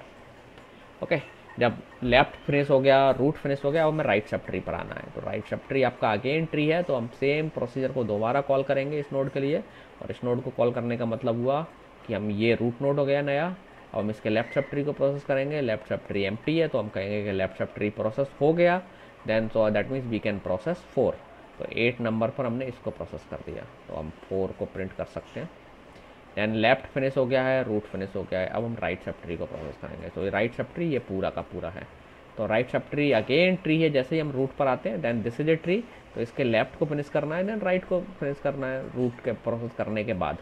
Okay, जब लेफ्ट फिनिश हो गया, रूट फिनिश हो गया, अब हमें राइट सब ट्री पर आना है। तो राइट सब ट्री आपका अगेन ट्री है तो हम सेम प्रोसीजर को दोबारा कॉल करेंगे इस नोड के लिए। और इस नोड को कॉल करने का मतलब हुआ कि हम ये रूट नोड हो गया नया, अब हम इसके लेफ्ट सब ट्री को प्रोसेस करेंगे। लेफ्ट सब ट्री एम्प्टी है तो हम कहेंगे कि लेफ्ट सब ट्री प्रोसेस हो गया, then so that means we can process 4। तो 8 नंबर पर हमने इसको प्रोसेस कर दिया तो हम 4 को प्रिंट कर सकते हैं। देन लेफ्ट फिनिश हो गया है, रूट फिनिश हो गया है, अब हम राइट सब ट्री को प्रोसेस करेंगे। तो राइट सब ट्री ये पूरा का पूरा है। तो right sub tree again tree है, जैसे ही हम रूट पर आते हैं then this is a tree. तो इसके लेफ्ट को फिनिश करना है, देन राइट को फिनिश करना है रूट के प्रोसेस करने के बाद।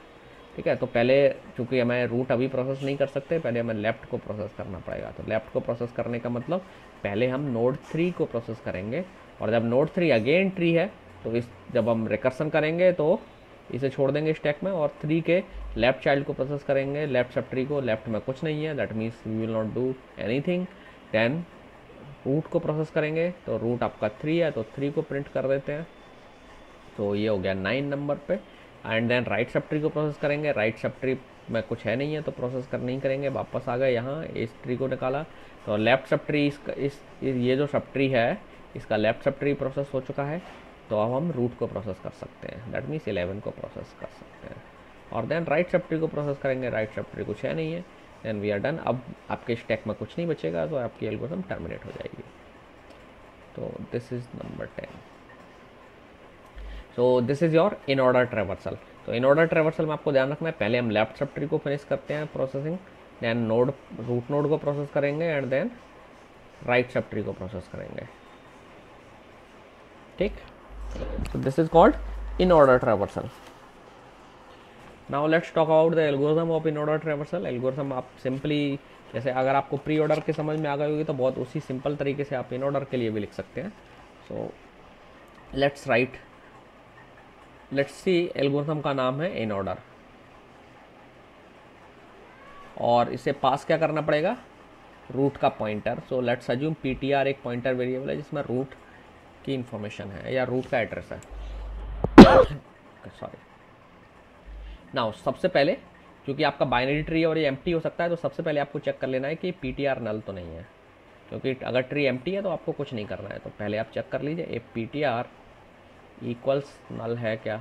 ठीक है, तो पहले चूँकि हमें रूट अभी प्रोसेस नहीं कर सकते, पहले हमें लेफ्ट को प्रोसेस करना पड़ेगा। तो लेफ्ट को प्रोसेस करने का मतलब पहले हम नोड 3 को प्रोसेस करेंगे। और जब नोड 3 अगेन ट्री है तो इस जब हम रिकर्सन करेंगे तो इसे छोड़ देंगे स्टैक में और 3 के लेफ्ट चाइल्ड को प्रोसेस करेंगे, लेफ्ट सब ट्री को। लेफ्ट में कुछ नहीं है, that means we will not do anything. Then root को प्रोसेस करेंगे, तो रूट आपका 3 है तो 3 को प्रिंट कर देते हैं। तो ये हो गया 9 नंबर पे। एंड देन राइट सब ट्री को प्रोसेस करेंगे। राइट सब ट्री में कुछ है नहीं है तो प्रोसेस कर नहीं करेंगे, वापस आ गए यहाँ, इस ट्री को निकाला। तो लेफ्ट सब ट्री इसका ये जो सब ट्री है इसका लेफ्ट सब ट्री प्रोसेस हो चुका है। तो अब हम रूट को प्रोसेस कर सकते हैं, दैट मीन्स 11 को प्रोसेस कर सकते हैं। और देन राइट सब ट्री को प्रोसेस करेंगे। राइट सब ट्री कुछ है नहीं है, देन वी आर डन। अब आपके स्टैक में कुछ नहीं बचेगा तो आपकी एल्गोरिथम टर्मिनेट हो जाएगी। तो this is number 10। So this is your in order traversal. तो इन ऑर्डर ट्रेवर्सल में आपको ध्यान रखना है, पहले हम लेफ्ट सब ट्री को फिनिश करते हैं प्रोसेसिंग, देन रूट नोड को प्रोसेस करेंगे एंड देन राइट सब ट्री को प्रोसेस करेंगे। ठीक, so this is called in order traversal. Now let's talk about the algorithm of in order traversal. Algorithm आप सिंपली, जैसे अगर आपको प्री ऑर्डर के समझ में आ गई होगी तो बहुत उसी सिंपल तरीके से आप इन ऑर्डर के लिए भी लिख सकते हैं। सो लेट्स सी, एल्गोरिथम का नाम है इन ऑर्डर और इसे पास क्या करना पड़ेगा, रूट का pointer. So let's assume ptr एक पॉइंटर वेरिएबल है जिसमें रूट की इंफॉर्मेशन है या रूट का एड्रेस है। सॉरी। नाउ सबसे पहले क्योंकि आपका बाइनरी ट्री और ये एम्प्टी हो सकता है, तो सबसे पहले आपको चेक कर लेना है कि पीटीआर नल तो नहीं है, क्योंकि अगर ट्री एम्प्टी है तो आपको कुछ नहीं करना है। तो पहले आप चेक कर लीजिए ए पीटीआर इक्वल्स नल है क्या।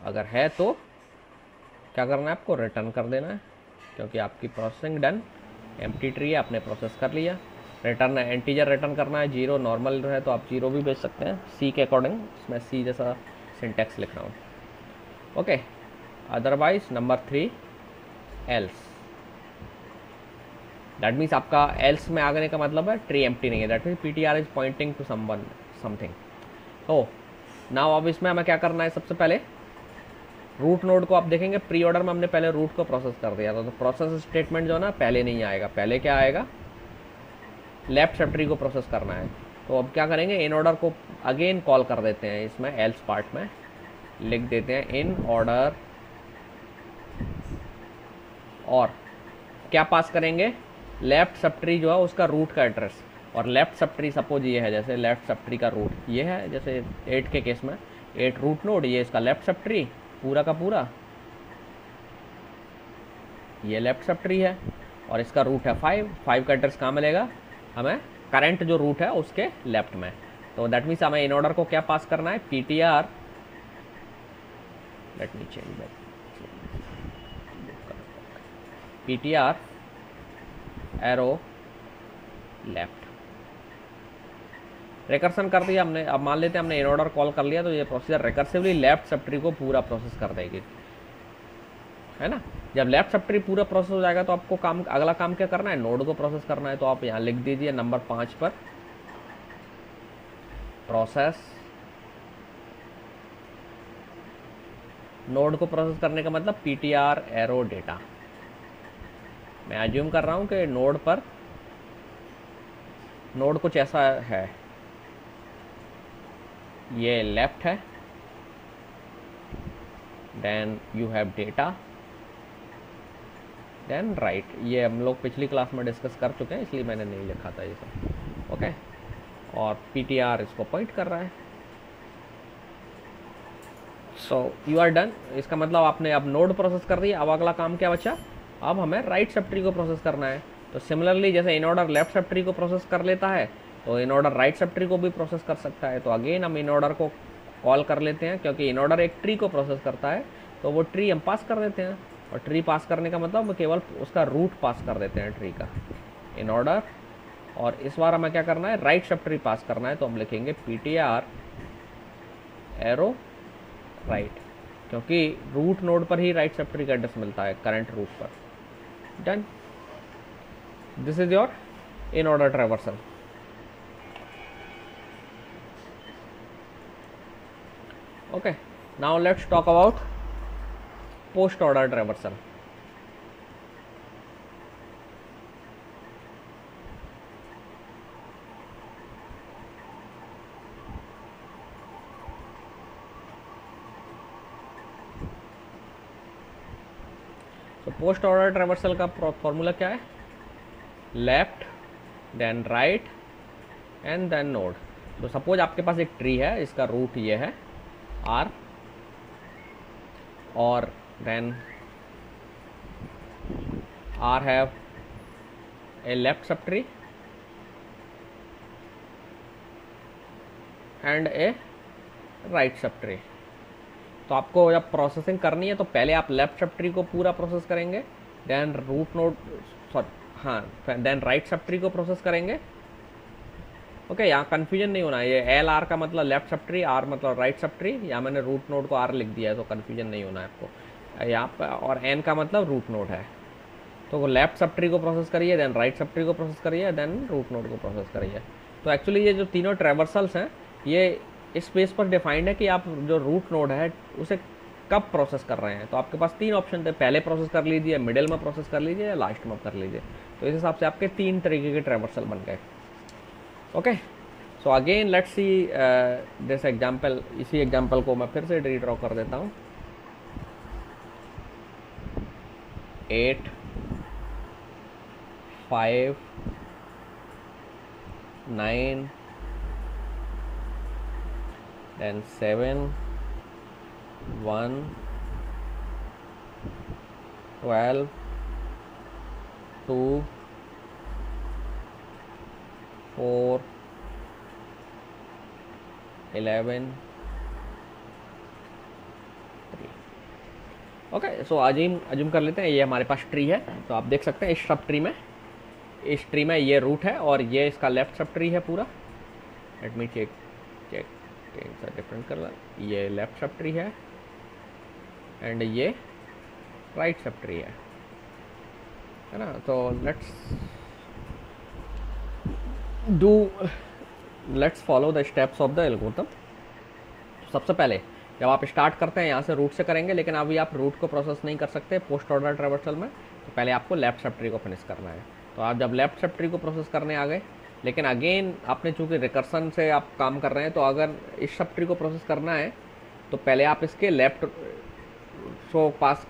अगर है तो क्या करना है, आपको रिटर्न कर देना है, क्योंकि आपकी प्रोसेसिंग डन। एम्प्टी ट्री है, आपने प्रोसेस कर लिया। रिटर्न है, इंटीजर रिटर्न करना है। 0 नॉर्मल है तो आप 0 भी भेज सकते हैं सी के अकॉर्डिंग। मैं सी जैसा सिंटेक्स लिख रहा हूँ। Okay, otherwise number 3 else. That means आपका एल्स में आने का मतलब है ट्री एम्प्टी नहीं है। That means PTR is pointing to someone something. तो नाउ अब इसमें हमें क्या करना है, सबसे पहले रूट नोड को आप देखेंगे प्री ऑर्डर में हमने पहले रूट को प्रोसेस कर दिया था, तो प्रोसेस स्टेटमेंट जो है ना पहले नहीं आएगा। पहले क्या आएगा, लेफ्ट सब ट्री को प्रोसेस करना है। तो अब क्या करेंगे, इन ऑर्डर को अगेन कॉल कर देते हैं। इसमें एल्स पार्ट में लिख देते हैं इन ऑर्डर, और क्या पास करेंगे, लेफ्ट सब ट्री जो है उसका रूट का एड्रेस। और लेफ्ट सब ट्री सपोज ये है, जैसे लेफ्ट सब ट्री का रूट ये है, जैसे 8 के केस में 8 रूट नोड, ये इसका लेफ्ट सब ट्री पूरा का पूरा, ये लेफ्ट सब ट्री है, और इसका रूट है 5 का एड्रेस कहाँ मिलेगा हमें, करंट जो रूट है उसके लेफ्ट में। तो दैट मीन्स हमें इन ऑर्डर को क्या पास करना है, PTR, let me change that, PTR arrow left. Recursion कर दिया हमने। अब मान लेते हैं हमने इन ऑर्डर कॉल कर लिया, तो ये प्रोसीजर रिकर्सिवली लेफ्ट सब ट्री को पूरा प्रोसेस कर देगी, है ना। जब लेफ्ट सब ट्री पूरा प्रोसेस हो जाएगा तो आपको काम, अगला काम क्या करना है, नोड को प्रोसेस करना है। तो आप यहाँ लिख दीजिए नंबर 5 पर प्रोसेस। नोड को प्रोसेस करने का मतलब पीटीआर एरो डेटा। मैं अज्यूम कर रहा हूँ कि नोड पर, नोड कुछ ऐसा है, ये लेफ्ट है, then you have data, then right. ये हम लोग पिछली क्लास में डिस्कस कर चुके हैं, इसलिए मैंने नहीं लिखा था ये सब। ओके, और पीटीआर इसको पॉइंट कर रहा है। So you are done. इसका मतलब आपने अब नोड प्रोसेस कर दिया। अब अगला काम क्या बचा, अब हमें राइट सब ट्री को प्रोसेस करना है। तो सिमिलरली जैसे इन ऑर्डर लेफ्ट सब ट्री को प्रोसेस कर लेता है, तो इन ऑर्डर राइट सब ट्री को भी प्रोसेस कर सकता है। तो अगेन हम इन ऑर्डर को कॉल कर लेते हैं, क्योंकि इन ऑर्डर एक ट्री को प्रोसेस करता है, तो वो ट्री हम पास कर देते हैं। और ट्री पास करने का मतलब केवल उसका रूट पास कर देते हैं ट्री का, इन ऑर्डर। और इस बार हमें क्या करना है, राइट सब ट्री पास करना है। तो हम लिखेंगे पीटीआर एरो राइट, क्योंकि रूट नोड पर ही राइट सब ट्री का एड्रेस मिलता है करंट रूट पर। Done, this is your in order traversal. Okay, now let's talk about post order traversal. तो पोस्ट ऑर्डर ट्रैवर्सल का फॉर्मूला क्या है, left then right and then node. तो सपोज आपके पास एक ट्री है, इसका रूट ये है R, और then R have a left subtree and a right subtree। तो आपको जब प्रोसेसिंग करनी है तो पहले आप लेफ्ट सबट्री को पूरा प्रोसेस करेंगे, देन रूट नोड, सॉरी हाँ, देन राइट सबट्री को प्रोसेस करेंगे। ओके, यहाँ कन्फ्यूजन नहीं होना है। ये एल आर का मतलब लेफ्ट सब ट्री, आर मतलब राइट सब ट्री। यहाँ मैंने रूट नोड को आर लिख दिया है, तो कन्फ्यूजन नहीं होना है आपको यहाँ पर। और एन का मतलब रूट नोड है। तो वो लेफ्ट सब ट्री को प्रोसेस करिए, देन राइट सब ट्री को प्रोसेस करिए, देन रूट नोड को प्रोसेस करिए। तो एक्चुअली ये जो तीनों ट्रैवर्सल्स हैं, ये इस स्पेस पर डिफाइंड है कि आप जो रूट नोड है उसे कब प्रोसेस कर रहे हैं। तो आपके पास 3 ऑप्शन थे, पहले प्रोसेस कर लीजिए, मिडिल में प्रोसेस कर लीजिए, या लास्ट में कर लीजिए। तो इस हिसाब से आपके 3 तरीके के ट्रैवर्सल बन गए। Okay, so again let's see this example. इसी एग्जाम्पल को मैं फिर से रीड्रॉ कर देता हूँ। 8 5 9 then 7 1 12 2 4 11 3। ओके, सो अज्यूम कर लेते हैं ये हमारे पास ट्री है। तो आप देख सकते हैं इस ट्री में ये रूट है और ये इसका लेफ्ट सब ट्री है पूरा। Let me check different colour. ये लेफ्ट सब ट्री है एंड ये राइट सब ट्री है ना। तो let's follow the steps of the algorithm. सबसे पहले जब आप स्टार्ट करते हैं यहाँ से रूट से करेंगे, लेकिन अभी आप रूट को प्रोसेस नहीं कर सकते पोस्ट ऑर्डर ट्रैवर्सल में, तो पहले आपको लेफ्ट सब ट्री को फिनिश करना है। तो आप जब लेफ्ट सब ट्री को प्रोसेस करने आ गए, लेकिन अगेन आपने चूंकि रिकर्सन से आप काम कर रहे हैं, तो अगर इस सब ट्री को प्रोसेस करना है तो पहले आप इसके लेफ्ट सो पास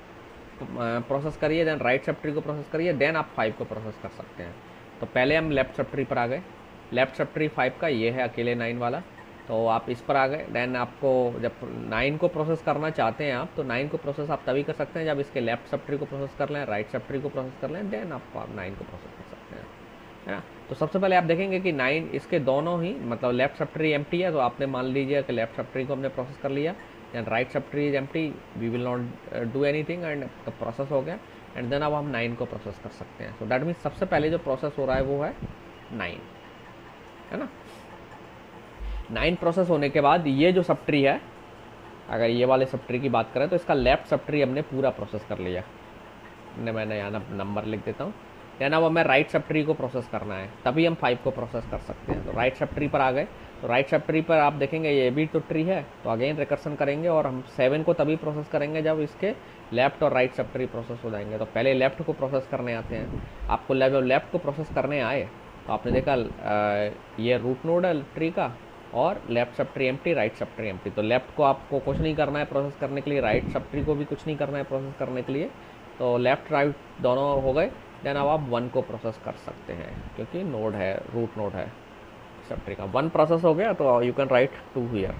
प्रोसेस करिए, देन राइट सब ट्री को प्रोसेस करिए, देन आप 5 को प्रोसेस कर सकते हैं। तो पहले हम लेफ्ट सब ट्री पर आ गए। लेफ्ट सब ट्री 5 का ये है अकेले 9 वाला, तो आप इस पर आ गए। देन आपको जब 9 को प्रोसेस करना चाहते हैं आप, तो 9 को प्रोसेस आप तभी कर सकते हैं जब इसके लेफ्ट सब ट्री को प्रोसेस कर लें, राइट सब ट्री को प्रोसेस कर लें, देन आप 9 को प्रोसेस कर सकते हैं, है ना। तो सबसे पहले आप देखेंगे कि 9 इसके दोनों ही मतलब लेफ्ट सब ट्री एम्प्टी है, तो आपने मान लीजिए कि लेफ्ट सब ट्री को हमने प्रोसेस कर लिया, then right sub tree is empty, we will not do anything and the process हो गया। एंड देन अब हम 9 को प्रोसेस कर सकते हैं। सो दैट मीन्स सबसे पहले जो प्रोसेस हो रहा है वो है 9, है ना। 9 प्रोसेस होने के बाद ये जो सब ट्री है, अगर ये वाले सब ट्री की बात करें तो इसका लेफ्ट सब ट्री हमने पूरा प्रोसेस कर लिया। मैंने यहाँ नंबर लिख देता हूँ। देन अब हमें राइट सब ट्री को प्रोसेस करना है, तभी हम 5 को प्रोसेस कर सकते हैं। तो राइट सब ट्री पर आ गए। तो राइट सब ट्री पर आप देखेंगे ये भी तो ट्री है, तो अगेन रिकर्सन करेंगे और हम 7 को तभी प्रोसेस करेंगे जब इसके लेफ्ट और राइट सब ट्री प्रोसेस हो जाएंगे। तो पहले लेफ्ट को प्रोसेस करने आते हैं। आपको जब लेफ्ट को प्रोसेस करने आए तो आपने देखा ये रूट नोड है ट्री का, और लेफ्ट सब ट्री एम्प्टी, राइट सब ट्री एम्प्टी। तो लेफ्ट को आपको कुछ नहीं करना है प्रोसेस करने के लिए, राइट सब ट्री को भी कुछ नहीं करना है प्रोसेस करने के लिए। तो लेफ्ट राइट दोनों हो गए। देन अब आप 1 को प्रोसेस कर सकते हैं, क्योंकि नोड है, रूट नोड है सब ट्री का। 1 प्रोसेस हो गया तो you can write 2 here.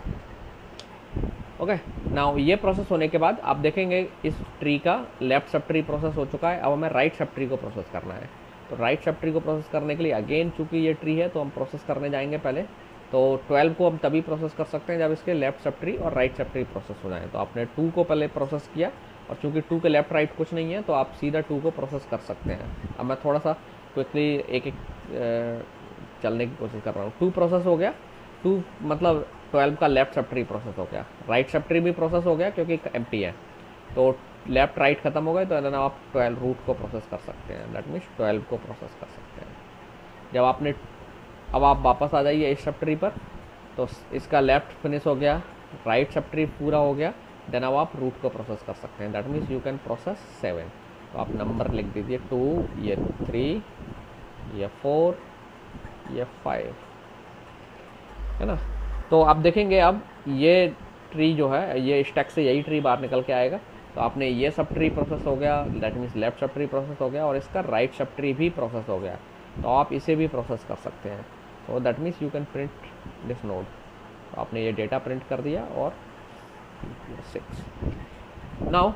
Okay, now ये प्रोसेस होने के बाद आप देखेंगे इस ट्री का लेफ्ट सब ट्री प्रोसेस हो चुका है। अब हमें राइट सब ट्री को प्रोसेस करना है। तो राइट सब ट्री को प्रोसेस करने के लिए अगेन चूंकि ये ट्री है तो हम प्रोसेस करने जाएंगे पहले। तो 12 को हम तभी प्रोसेस कर सकते हैं जब इसके लेफ्ट सब ट्री और राइट सब ट्री प्रोसेस हो जाए। तो आपने 2 को पहले प्रोसेस किया, और चूंकि 2 के लेफ्ट राइट कुछ नहीं है तो आप सीधा 2 को प्रोसेस कर सकते हैं। अब मैं थोड़ा सा क्विकली एक चलने की कोशिश कर रहा हूँ। 2 प्रोसेस हो गया, 2 मतलब 12 का लेफ्ट सब ट्री प्रोसेस हो गया, राइट सब ट्री भी प्रोसेस हो गया क्योंकि एम्प्टी है। तो लेफ्ट राइट खत्म हो गए, तो देन आप 12 रूट को प्रोसेस कर सकते हैं। दैट मीन्स 12 को प्रोसेस कर सकते हैं। जब आपने अब आप वापस आ जाइए इस सब ट्री पर, तो इसका लेफ्ट फिनिश हो गया, राइट सब ट्री पूरा हो गया, देन अब आप रूट को प्रोसेस कर सकते हैं। That means you can process 7। तो आप नंबर लिख दीजिए 2, ये 3, ये 4, ये 5, है ना। तो आप देखेंगे अब ये ट्री जो है, ये स्टैक से यही ट्री बाहर निकल के आएगा। तो आपने ये सब ट्री प्रोसेस हो गया, दैट मीन्स लेफ्ट सब ट्री प्रोसेस हो गया, और इसका राइट सब ट्री भी प्रोसेस हो गया। तो आप इसे भी प्रोसेस कर सकते हैं। तो that means you can print this node. तो आपने ये डेटा प्रिंट कर दिया और 6। नाउ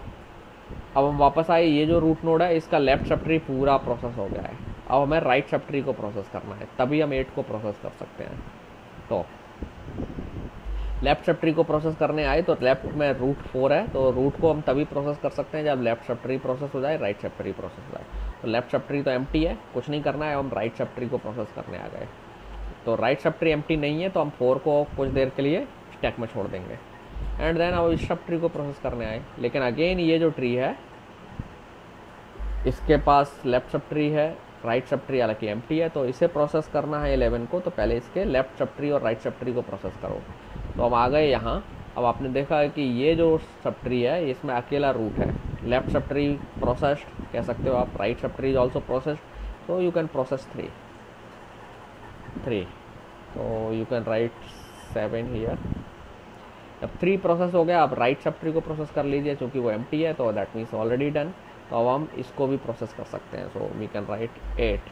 अब हम वापस आए, ये जो रूट नोड है इसका लेफ्ट सब ट्री पूरा प्रोसेस हो गया है। अब हमें राइट सब ट्री को प्रोसेस करना है, तभी हम 8 को प्रोसेस कर सकते हैं। तो लेफ्ट सब ट्री को प्रोसेस करने आए तो लेफ्ट में रूट 4 है, तो रूट को हम तभी प्रोसेस कर सकते हैं जब लेफ्ट सब ट्री प्रोसेस हो जाए, राइट सब ट्री प्रोसेस हो जाए। तो लेफ्ट सब ट्री तो एम्प्टी है, कुछ नहीं करना है, हम राइट सब ट्री को प्रोसेस करने आ गए। तो राइट सब ट्री एम्प्टी नहीं है, तो हम 4 को कुछ देर के लिए स्टैक में छोड़ देंगे। एंड देन अब इस सब ट्री को प्रोसेस करने आए, लेकिन अगेन ये जो ट्री है इसके पास लेफ्ट सब ट्री है, राइट सब ट्री हालांकि एम्प्टी है, तो इसे प्रोसेस करना है 11 को। तो पहले इसके लेफ्ट सब ट्री और राइट सब ट्री को प्रोसेस करो। तो हम आ गए यहाँ। अब आपने देखा है कि ये जो सब ट्री है इसमें अकेला रूट है। लेफ्ट सब ट्री प्रोसेस्ड कह सकते हो आप, right sub tree is also processed, तो यू कैन प्रोसेस 3। तो यू कैन राइट 7 हियर। जब 3 प्रोसेस हो गया, आप राइट सब ट्री को प्रोसेस कर लीजिए, क्योंकि वो एम्प्टी है, तो दैट मीन्स ऑलरेडी डन। तो अब हम इसको भी प्रोसेस कर सकते हैं। सो वी कैन राइट 8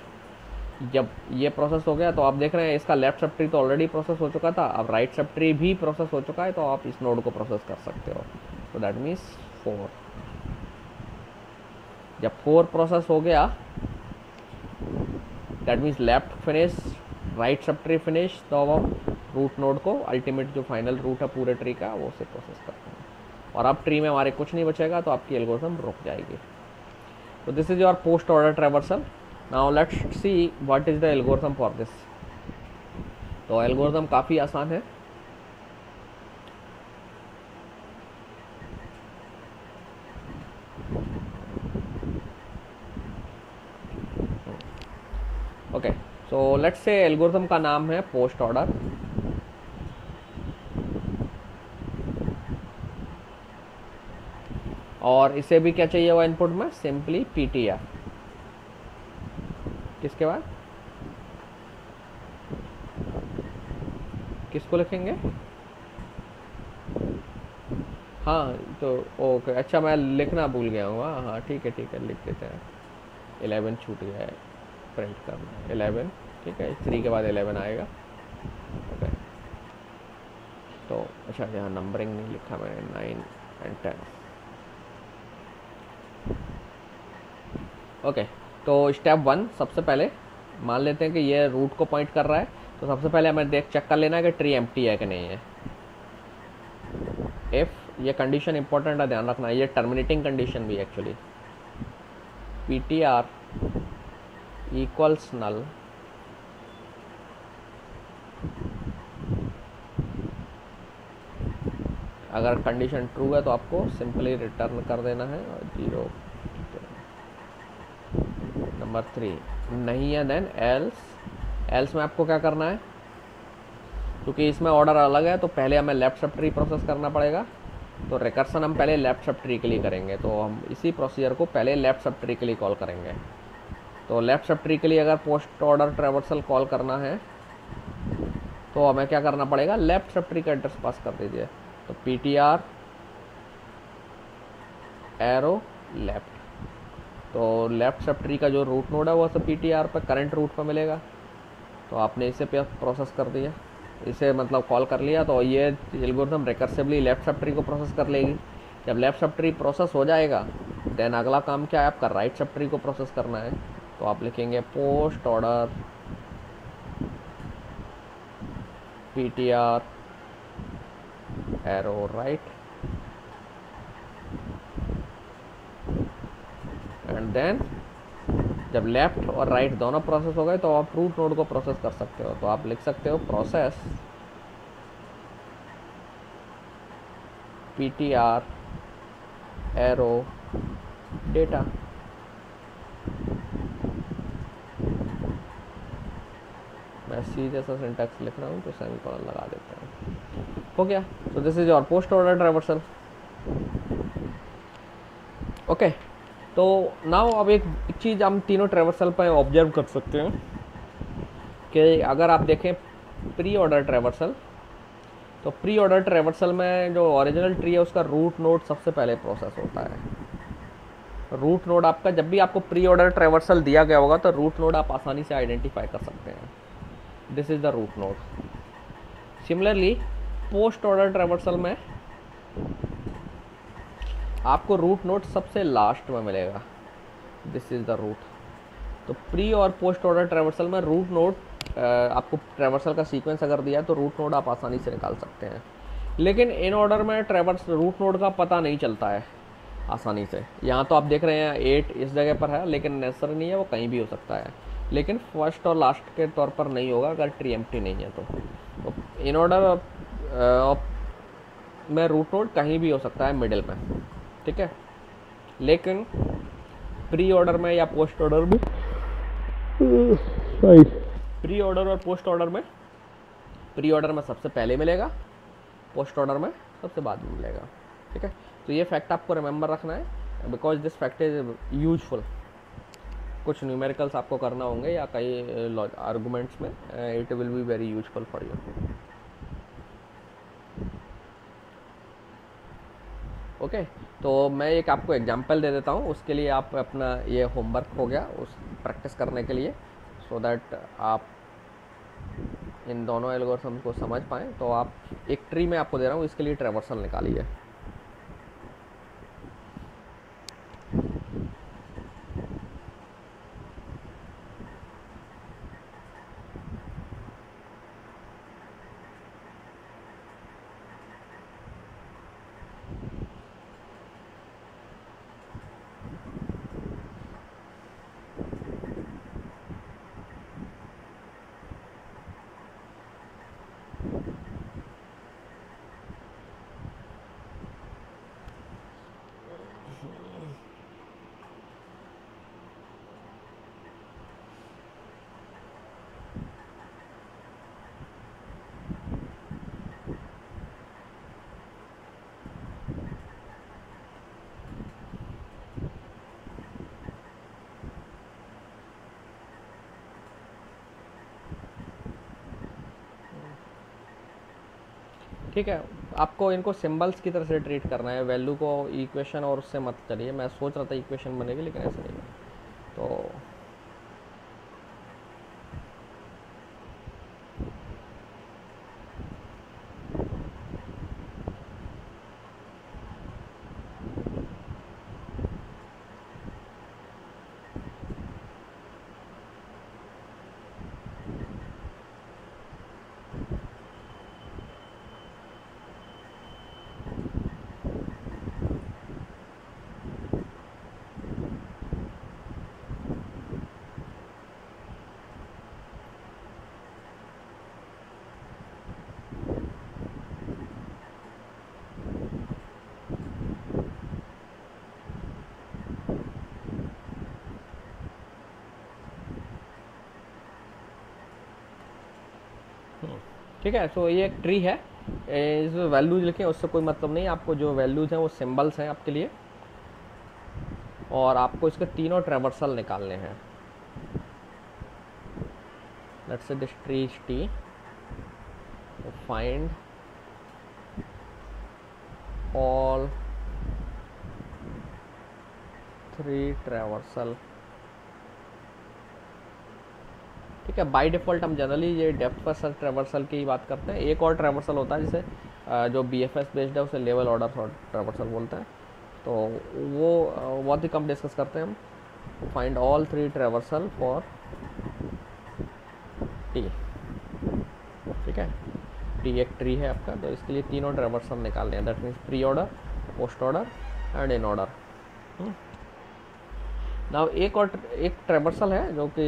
जब ये प्रोसेस हो गया तो आप देख रहे हैं इसका लेफ्ट सब ट्री तो ऑलरेडी प्रोसेस हो चुका था, अब राइट सब ट्री भी प्रोसेस हो चुका है, तो आप इस नोड को प्रोसेस कर सकते हो। तो दैट मीन्स 4। जब 4 प्रोसेस हो गया that means left finish, right sub tree finish, तो अब हम रूट नोड को अल्टीमेट जो फाइनल रूट है पूरे ट्री का वो से प्रोसेस करते हैं, और अब ट्री में हमारे कुछ नहीं बचेगा तो आपकी एल्गोरिथम रुक जाएगी। तो this is your post order traversal. Now let's see what is the algorithm for this. तो एल्गोरिथम काफ़ी आसान है। ओके, सो लेट्स से एल्गोरिथम का नाम है पोस्ट ऑर्डर, और इसे भी क्या चाहिए हुआ इनपुट में, सिंपली पीटीआर। किसके बाद किसको लिखेंगे? हाँ तो ओके, अच्छा मैं लिखना भूल गया हूँ। हाँ ठीक है लिख देते हैं। 11 छूट गया है, प्रिंट करना है 11, ठीक है, 3 के बाद 11 आएगा। ओके, तो अच्छा यहाँ नंबरिंग नहीं लिखा मैंने, 9 और 10। ओके, तो स्टेप 1 सबसे पहले मान लेते हैं कि ये रूट को पॉइंट कर रहा है, तो सबसे पहले हमें चेक कर लेना है कि ट्री एम्प्टी है कि नहीं है। इफ़ ये कंडीशन इंपॉर्टेंट है, ध्यान रखना, ये टर्मिनेटिंग कंडीशन भी एक्चुअली, ptr इक्वल्स नल, अगर कंडीशन ट्रू है तो आपको सिंपली रिटर्न कर देना है, और 0। नंबर 3 नहीं है, देन एल्स में आपको क्या करना है, क्योंकि इसमें ऑर्डर अलग है तो पहले हमें लेफ्ट सब ट्री प्रोसेस करना पड़ेगा। तो रिकर्सन हम पहले लेफ्ट सब ट्री के लिए करेंगे, तो हम इसी प्रोसीजर को पहले लेफ्ट सब ट्री के लिए कॉल करेंगे। तो लेफ्ट सब ट्री के लिए अगर पोस्ट ऑर्डर ट्रैवर्सल कॉल करना है तो हमें क्या करना पड़ेगा, लेफ्ट सब ट्री का एड्रेस पास कर दीजिए। तो ptr एरो लेफ्ट, तो लेफ्ट सब ट्री का जो रूट नोड है वो सब ptr पर करंट रूट पर मिलेगा। तो आपने इसे प्रोसेस कर दिया, इसे मतलब कॉल कर लिया, तो ये एल्गोरिथम रिकर्सिवली लेफ्ट सब ट्री को प्रोसेस कर लेगी। जब लेफ्ट सब ट्री प्रोसेस हो जाएगा देन अगला काम क्या है आपका, राइट सब ट्री को प्रोसेस करना है। तो आप लिखेंगे post order ptr arrow right, and then जब लेफ्ट और राइट दोनों प्रोसेस हो गए तो आप रूट नोड को प्रोसेस कर सकते हो। तो आप लिख सकते हो प्रोसेस ptr एरो डेटा। मैं सीधे सा सिंटैक्स लिख रहा हूँ तो सेमीकोलन लगा देते हैं, हो गया। सो this is your post order traversal. Okay, तो नाउ अब एक चीज़ हम तीनों ट्रैवर्सल पर ऑब्जर्व कर सकते हैं कि अगर आप देखें प्री ऑर्डर ट्रैवर्सल, तो प्री ऑर्डर ट्रैवर्सल में जो ओरिजिनल ट्री है उसका रूट नोड सबसे पहले प्रोसेस होता है। रूट नोड आपका जब भी आपको प्री ऑर्डर ट्रैवर्सल दिया गया होगा तो रूट नोड आप आसानी से आइडेंटिफाई कर सकते हैं, this is the root node. Similarly post order traversal में आपको रूट नोड सबसे लास्ट में मिलेगा, दिस इज द रूट। तो प्री और पोस्ट ऑर्डर ट्रैवर्सल में रूट नोड आपको ट्रैवर्सल का सीक्वेंस अगर दिया तो रूट नोड आप आसानी से निकाल सकते हैं, लेकिन इन ऑर्डर में ट्रैवर्स रूट नोड का पता नहीं चलता है आसानी से। यहाँ तो आप देख रहे हैं 8 इस जगह पर है, लेकिन नेसेसरी नहीं है, वो कहीं भी हो सकता है, लेकिन फर्स्ट और लास्ट के तौर पर नहीं होगा अगर ट्री एम्प्टी नहीं है। तो इन ऑर्डर में रूट नोड कहीं भी हो सकता है मिडिल में, ठीक है, लेकिन प्री ऑर्डर में या पोस्ट ऑर्डर में, प्री ऑर्डर और पोस्ट ऑर्डर में, प्री ऑर्डर में सबसे पहले मिलेगा, पोस्ट ऑर्डर में सबसे बाद में मिलेगा, ठीक है। तो ये फैक्ट आपको रिमेंबर रखना है, because this fact is useful. कुछ न्यूमेरिकल्स आपको करना होंगे या कई आर्गूमेंट्स में, it will be very useful for you. Okay, तो मैं एक आपको एग्जांपल दे देता हूँ, उसके लिए आप अपना ये होमवर्क हो गया उस प्रैक्टिस करने के लिए। सो दैट आप इन दोनों एल्गोरिथम को समझ पाएँ। तो आप एक ट्री में आपको दे रहा हूँ, इसके लिए ट्रैवर्सल निकालिए। ठीक है, आपको इनको सिंबल्स की तरह से ट्रीट करना है, वैल्यू को इक्वेशन और उससे मत चलिए। मैं सोच रहा था इक्वेशन बनेगी, लेकिन ऐसा नहीं है। तो ठीक है, सो ये एक ट्री है, इस वैल्यूज लिखें, उससे कोई मतलब नहीं। आपको जो वैल्यूज हैं वो सिंबल्स हैं आपके लिए, और आपको इसके तीनों ट्रैवर्सल निकालने हैं। Let's say this tree is T, तो फाइंड ऑल 3 ट्रैवर्सल। ठीक है, बाय डिफ़ॉल्ट हम जनरली ये डेप्थ फर्स्ट ट्रैवर्सल की बात करते हैं। एक और ट्रैवर्सल होता है जिसे जो BFS बेस्ड है उसे लेवल ऑर्डर ट्रैवर्सल बोलते हैं। तो वो बहुत ही कम डिस्कस करते हैं हम। Find all 3 traversal for T. ठीक है, टी एक ट्री है आपका, तो इसके लिए तीनों ट्रैवर्सल निकालने हैं। That means pre order, post order and in order. Now एक ट्रैवर्सल है जो कि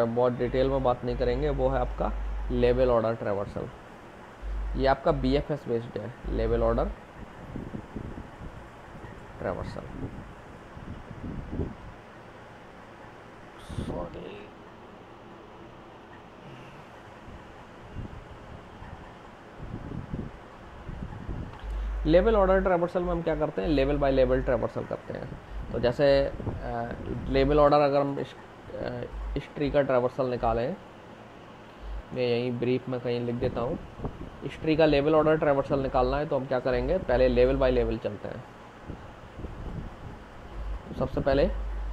बहुत डिटेल में बात नहीं करेंगे, वो है आपका लेवल ऑर्डर ट्रैवर्सल। ये आपका BFS बेस्ड है, level order traversal. Sorry, level order traversal में हम क्या करते हैं, लेवल बाय लेवल ट्रैवर्सल करते हैं। तो जैसे लेवल ऑर्डर अगर हम इस ट्री का ट्रैवर्सल निकालें, मैं यहीं ब्रीफ में कहीं लिख देता हूँ। इस ट्री का लेवल ऑर्डर ट्रैवर्सल निकालना है तो हम क्या करेंगे, पहले लेवल बाय लेवल चलते हैं। तो सबसे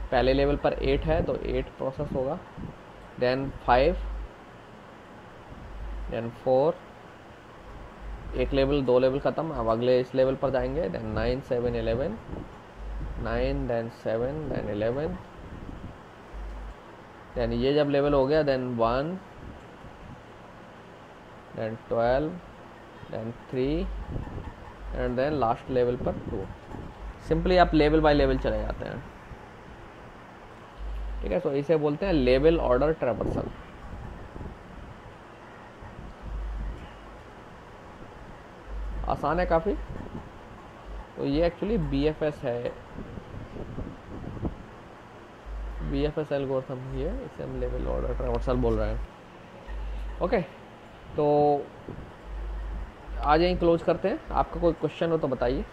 पहले लेवल पर 8 है तो 8 प्रोसेस होगा, देन 5, देन 4, एक लेवल 2 लेवल ख़त्म, अब अगले इस लेवल पर जाएंगे, देन 9, 7, 11, 9, देन 7, देन 11, देन ये जब लेवल हो गया then 1, then 12, then 3 and then last level पर 2। सिंपली आप लेवल बाय लेवल चले जाते हैं। ठीक है, तो इसे बोलते हैं लेवल ऑर्डर ट्रैवर्सल। आसान है काफ़ी। तो ये एक्चुअली BFS है, BFS एल्गोरिथम ही है, इसे हम लेवल ऑर्डर ट्रैवर्सल बोल रहे हैं। ओके, तो आज यहीं क्लोज करते हैं। आपका कोई क्वेश्चन हो तो बताइए।